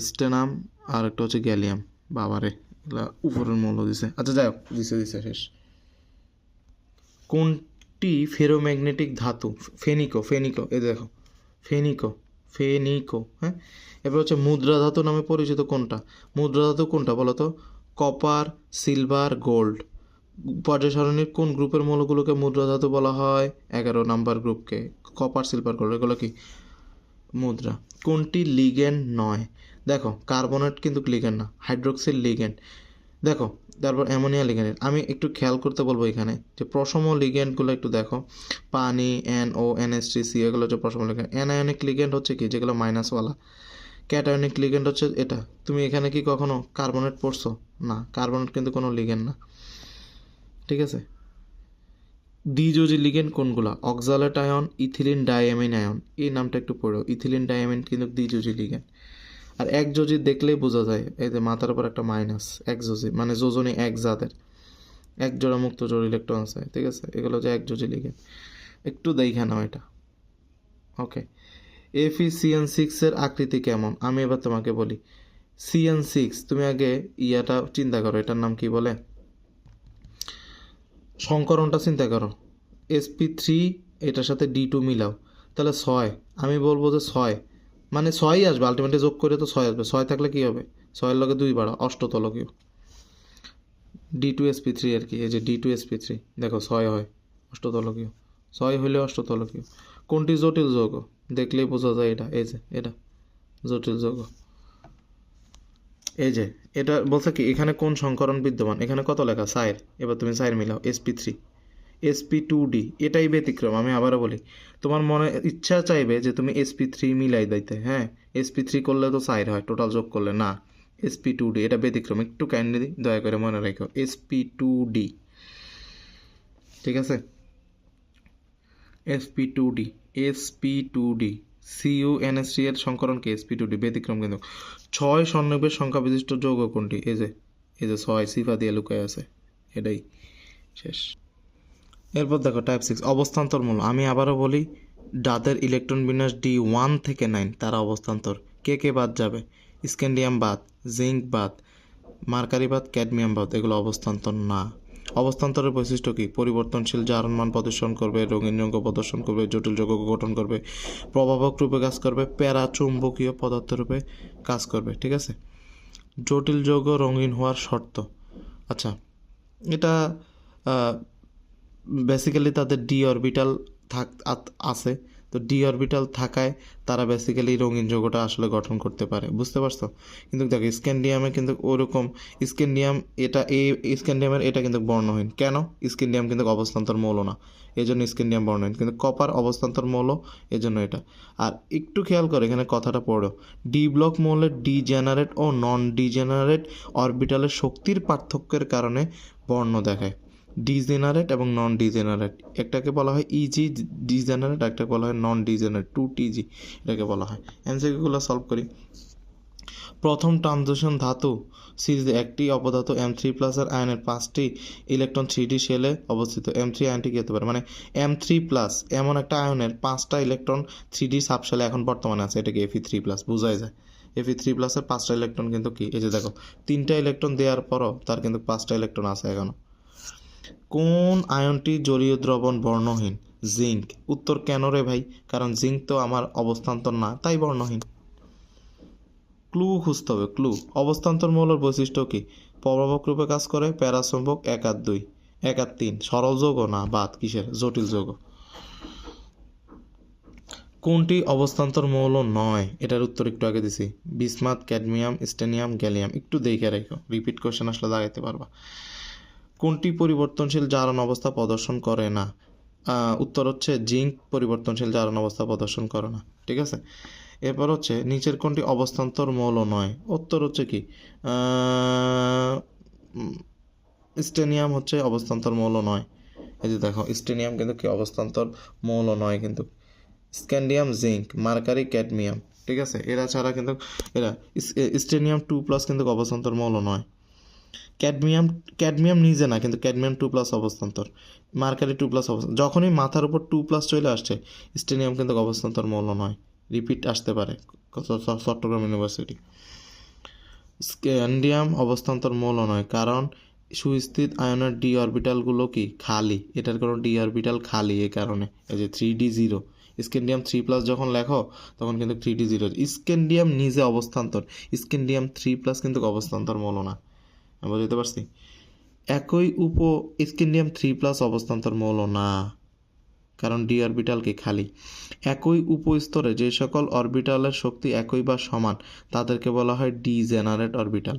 স্টেনাম, আর একটা হচ্ছে গ্যালিয়াম। বাবারে এগুলা উপরের মৌল দিছে, আচ্ছা যাই হোক, দিছে শেষ। কোনটি ফেরোম্যাগনেটিক ধাতু, ফেনিকো, এই দেখো ফেনিকো, হ্যাঁ। এবার হচ্ছে মুদ্রা ধাতু নামে পরিচিত কোনটা, মুদ্রা ধাতু কোনটা বলো তো, কপার, সিলভার, গোল্ড। পর্যায় সারণীর কোন গ্রুপের মৌলগুলোকে মুদ্রা ধাতু বলা হয়, 11 নাম্বার গ্রুপকে, কপার, সিলভার, গোল্ড, এগুলো কি মুদ্রা। কোনটি লিগ্যান্ড নয়, দেখো কার্বনেট কিন্তু লিগ্যান্ড না, হাইড্রোক্সিল লিগ্যান্ড। দেখো তারপর অ্যামোনিয়া লিগ্যান্ড, আমি একটু খেয়াল করতে বলবো এখানে যে প্রশম লিগ্যান্ডগুলো একটু দেখো, পানি, NO, NH3C, এগুলো হচ্ছে প্রশম লিগ্যান্ড। অ্যানায়নিক লিগ্যান্ড হচ্ছে কি, যেগুলো মাইনাসওয়ালা। ক্যাটায়নিক লিগ্যান্ড হচ্ছে এটা। তুমি এখানে কি কখনো কার্বনেট পড়ছো, না, কার্বনেট কিন্তু কোনো লিগ্যান্ড না, ঠিক আছে। দ্বিযোজী লিগ্যান্ড কোনগুলো, oxalate ion, ethylene diamine ion, এই নামটা একটু পড়ো, ইথিলিন ডাইঅ্যামিন কিন্তু দ্বিযোজী লিগ্যান্ড। আর একযোজী দেখলেই বোঝা যায়, এই যে মাথার উপর একটা মাইনাস, একযোজী মানে যোজনী এক জাতের, এক জোড়া মুক্ত জোড় ইলেকট্রন আছে, ঠিক আছে, এগুলো হচ্ছে একযোজী লিগ্যান্ড, একটু দেখে নাও এটা, ওকে। FeCN6 এর আকৃতি কেমন, আমি এবার তোমাকে বলি। CN6 তুমি আগে ইয়াটা চিন্তা করো, এটার নাম কি বলে, সংকরণটা চিন্তা করো, sp3 এটার সাথে D2 মিলাও, তাহলে 6, আমি বলবো যে 6, মানে 6ই আসবে, আলটিমেটলি যোগ করে তো 6 আসবে, 6 থাকলে কি হবে, 6-এর লগে 2 বাড়া, অষ্টতলকীয়, D2sp3 আর কি, এই যে D2sp3 দেখো 6 হয়, অষ্টতলকীয়, 6 হইলে অষ্টতলকীয়। কোনটি জটিল যৌগ, দেখলেই বোঝা যায় এটা, এই যে এটা জটিল যৌগ। এই যে এটা বলছে কি, এখানে কোন সংকরণ বিদ্যমান, এখানে কত লেখা 4, এবার তুমি 4 মিলাও, sp3 sp2d, এটাই ব্যতিক্রম। আমি আবারও বলি, তোমার মনে ইচ্ছা চাইবে যে তুমি sp3 মিলাই দিতে, হ্যাঁ sp3 করলে তো 4 হয় টোটাল যোগ করলে, না sp2d এটা ব্যতিক্রম, একটু কাইন্ডলি দয়া করে মনে রাখো sp2d, ঠিক আছে sp2d sp2d CuNH3 এর সংকরণ কি sp2d, ব্যতিক্রম কিন্তু। 6 স্বর্ণবের সংখ্যা বিশিষ্ট যৌগ কোনটি, এই যে 6 সিফা দিয়ে লুকায় আছে, এটাই শেষ। এরপর দেখো টাইপ 6 অবস্থান্তর মূল। আমি আবারও বলি, যাদের ইলেকট্রন বিন্যাস D1 থেকে 9 তারা অবস্থান্তর। কে বাদ যাবে, স্ক্যান্ডিয়াম বাদ, জিঙ্ক বাদ, মার্কারি বাদ, ক্যাডমিয়াম বাদ, এগুলো অবস্থান্তর না। অবস্থান্তরের বৈশিষ্ট্য কি, পরিবর্তনশীল জারণ মান প্রদর্শন করবে, রঙিন যৌগ প্রদর্শন করবে, জটিল যৌগ গঠন করবে, প্রভাবক রূপে কাজ করবে, প্যারাচুম্বকীয় পদার্থ রূপে কাজ করবে, ঠিক আছে। জটিল যৌগ রঙিন হওয়ার শর্ত, আচ্ছা এটা বেসিক্যালি তাদের ডি অরবিটাল আছে, তো ডি অরবিটাল থাকায় তারা বেসিক্যালি রঙিন যৌগটা আসলে গঠন করতে পারে, বুঝতে পারছো। কিন্তু দেখো স্ক্যান্ডিয়ামে কিন্তু ওরকম, স্ক্যান্ডিয়াম এটা স্ক্যান্ডিয়ামের এটা কিন্তু বর্ণহীন, কেন, স্ক্যান্ডিয়াম কিন্তু অবস্থান্তর মৌল না, এই জন্য স্ক্যান্ডিয়াম বর্ণহীন, কিন্তু কপার অবস্থান্তর মৌল, এই জন্য এটা। আর একটু খেয়াল করো এখানে কথাটা পড়ো, ডি ব্লক মৌলের ডিজেনারেট ও নন ডিজেনারেট অরবিটালের শক্তির পার্থক্যের কারণে বর্ণ দেখায়, ডিজেনারেট এবং নন ডিজেনারেট, একটাকে বলা হয় ইজি ডিজেনারেট, একটাকে বলা হয় নন ডিজেনারেট, 2TG এটাকে বলা হয়। এমসিকিউগুলো সলভ করি। প্রথম ট্রানজিশন ধাতু সিরিজে একটি অপধাতু M3+ এর আয়নের 5টি ইলেকট্রন 3D শেলে অবস্থিত। M3 আয়নটি কী হতে পারে, মানে M3+ এমন একটা আয়নের 5টা ইলেকট্রন 3D সাবশেলে এখন বর্তমানে আছে, এটাকে Fe3+, বোঝাই যায়। Fe3+ এর 5টা ইলেকট্রন কিন্তু কি, এই যে দেখো 3টা ইলেকট্রন দেওয়ার পরও তার কিন্তু 5টা ইলেকট্রন আছে এখনো। কোন আয়নটি জলীয় দ্রবণ বর্ণহীন, জিঙ্ক। উত্তর কেন রে ভাই, কারণ জিঙ্ক তো আমার অবস্থান্তর না, তাই বর্ণহীন। ক্লু খুঁজতে হবে, ক্লু। অবস্থান্তর মৌলের বৈশিষ্ট্য কি, প্রভাবক রূপে কাজ করে, প্যারাচুম্বক, 1 আর 2, 1 আর 3, সরল যৌগ না বাদ কিসের, জটিল যৌগ। কোনটি অবস্থান্তর মৌল নয়, এটার উত্তর একটু আগে দিছি, বিসমাথ, ক্যাডমিয়াম, স্টেনিয়াম, গ্যালিয়াম, একটু দেখে রেখো, রিপিট কোশ্চেন আসলে দাঁড়াইতে পারবা। কোনটি পরিবর্তনশীল জারণ অবস্থা প্রদর্শন করে না, উত্তর হচ্ছে জিঙ্ক পরিবর্তনশীল জারণ অবস্থা প্রদর্শন করে না, ঠিক আছে। এরপর হচ্ছে নিচের কোনটি অবস্থান্তর মৌল নয়, উত্তর হচ্ছে কি, স্টেনিয়াম হচ্ছে অবস্থান্তর মৌল নয়, এই যে দেখো স্টেনিয়াম কিন্তু কি অবস্থান্তর মৌল নয়, কিন্তু স্ক্যান্ডিয়াম, জিঙ্ক, মার্কারি, ক্যাডমিয়াম, ঠিক আছে, এরা ছাড়া কিন্তু এরা স্টেনিয়াম 2+ কিন্তু অবস্থান্তর মৌল নয়। ক্যাডমিয়াম নিজে না, কিন্তু ক্যাডমিয়াম 2+ অবস্থান্তর, মার্কারি 2+ অবস্থান্তর, যখনই মাথার উপর 2+ চলে আসছে স্টেনিয়াম কিন্তু অবস্থান্তর মৌল নয়, রিপিট আসতে পারে চট্টগ্রাম ইউনিভার্সিটি। স্ক্যান্ডিয়াম অবস্থান্তর মৌল নয় কারণ সুস্থিত আয়নের ডি অরবিটালগুলো কি খালি, এটার কোনো ডি অরবিটাল খালি, এই কারণে এই যে 3D0, স্ক্যান্ডিয়াম 3+ যখন লেখো তখন কিন্তু 3D0, স্ক্যান্ডিয়াম নিজে অবস্থান্তর, স্ক্যান্ডিয়াম 3+ কিন্তু অবস্থান্তর মৌল না, বুঝতে পারছি। একই স্ক্যান্ডিয়াম 3+ অবস্থান্তর মৌল না, কারণ ডি অরবিটাল কি খালি। একই উপস্তরে যে সকল অরবিটালের শক্তি একই বা সমান তাদেরকে বলা হয় ডিজেনারেট অরবিটাল।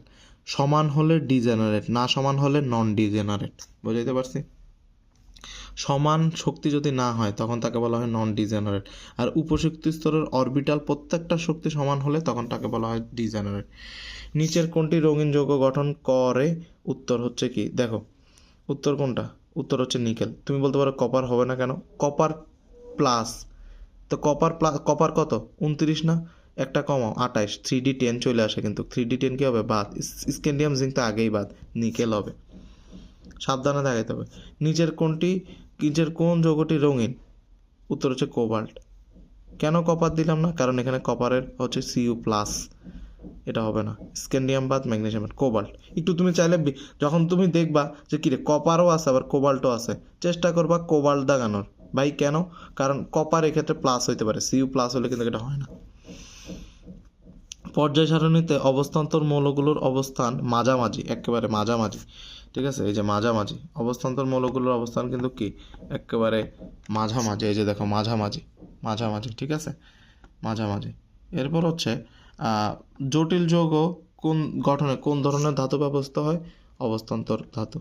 সমান হলে ডিজেনারেট, না সমান হলে নন ডিজেনারেট, বুঝতে পারছি। সমান শক্তি যদি না হয় তখন তাকে বলা হয় নন ডিজেনারেট, আর উপশক্তি স্তরের অরবিটাল প্রত্যেকটা শক্তি সমান হলে তখন তাকে বলা হয় ডিজেনারেট। নিচের কোনটি রঙিন যৌগ গঠন করে, উত্তর হচ্ছে কি, দেখো উত্তর কোনটা, উত্তর হচ্ছে নিকেল। তুমি বলতে পারো কপার হবে না কেন, কপার প্লাস, তো কপার কত 29 না, একটা কমাও 28, 3D10 চলে আসে, কিন্তু 3D10 কি হবে বাদ, স্ক্যান্ডিয়াম জিঙ্ক তো আগেই বাদ, নিকেল হবে, সাবধানে দেখাইতে হবে। নিচের কোন যৌগটি রঙিন, উত্তর হচ্ছে কোবাল্ট। কেন কপার দিলাম না, কারণ এখানে কপারের হচ্ছে Cu+, এটা হবে না, স্ক্যান্ডিয়াম বাদ, ম্যাগনেসিয়াম বাদ, কোবাল্ট। একটু তুমি চাইলে যখন তুমি দেখবা যে কিরে কপারও আছে আবার কোবাল্টও আছে, চেষ্টা করবা কোবাল্ট দাগানোর, ভাই কেন? কারণ কপার এক্ষেত্রে প্লাস হইতে পারে, সিইউ প্লাস হলে কিন্তু এটা হয় না। পর্যায় সারণীতে অবস্থান্তর মৌলগুলোর অবস্থান মাঝামাঝি, একেবারে মাঝামাঝি, ঠিক আছে? এই যে মাঝামাঝি, অবস্থান্তর মৌলগুলোর অবস্থান কিন্তু কি একেবারে মাঝামাঝি, এই যে দেখো মাঝামাঝি, মাঝামাঝি, ঠিক আছে, মাঝামাঝি। এরপর হচ্ছে জটিল যৌগ কোন গঠনে কোন ধরনের ধাতু ব্যবহৃত হয়? অবস্থান্তর ধাতু।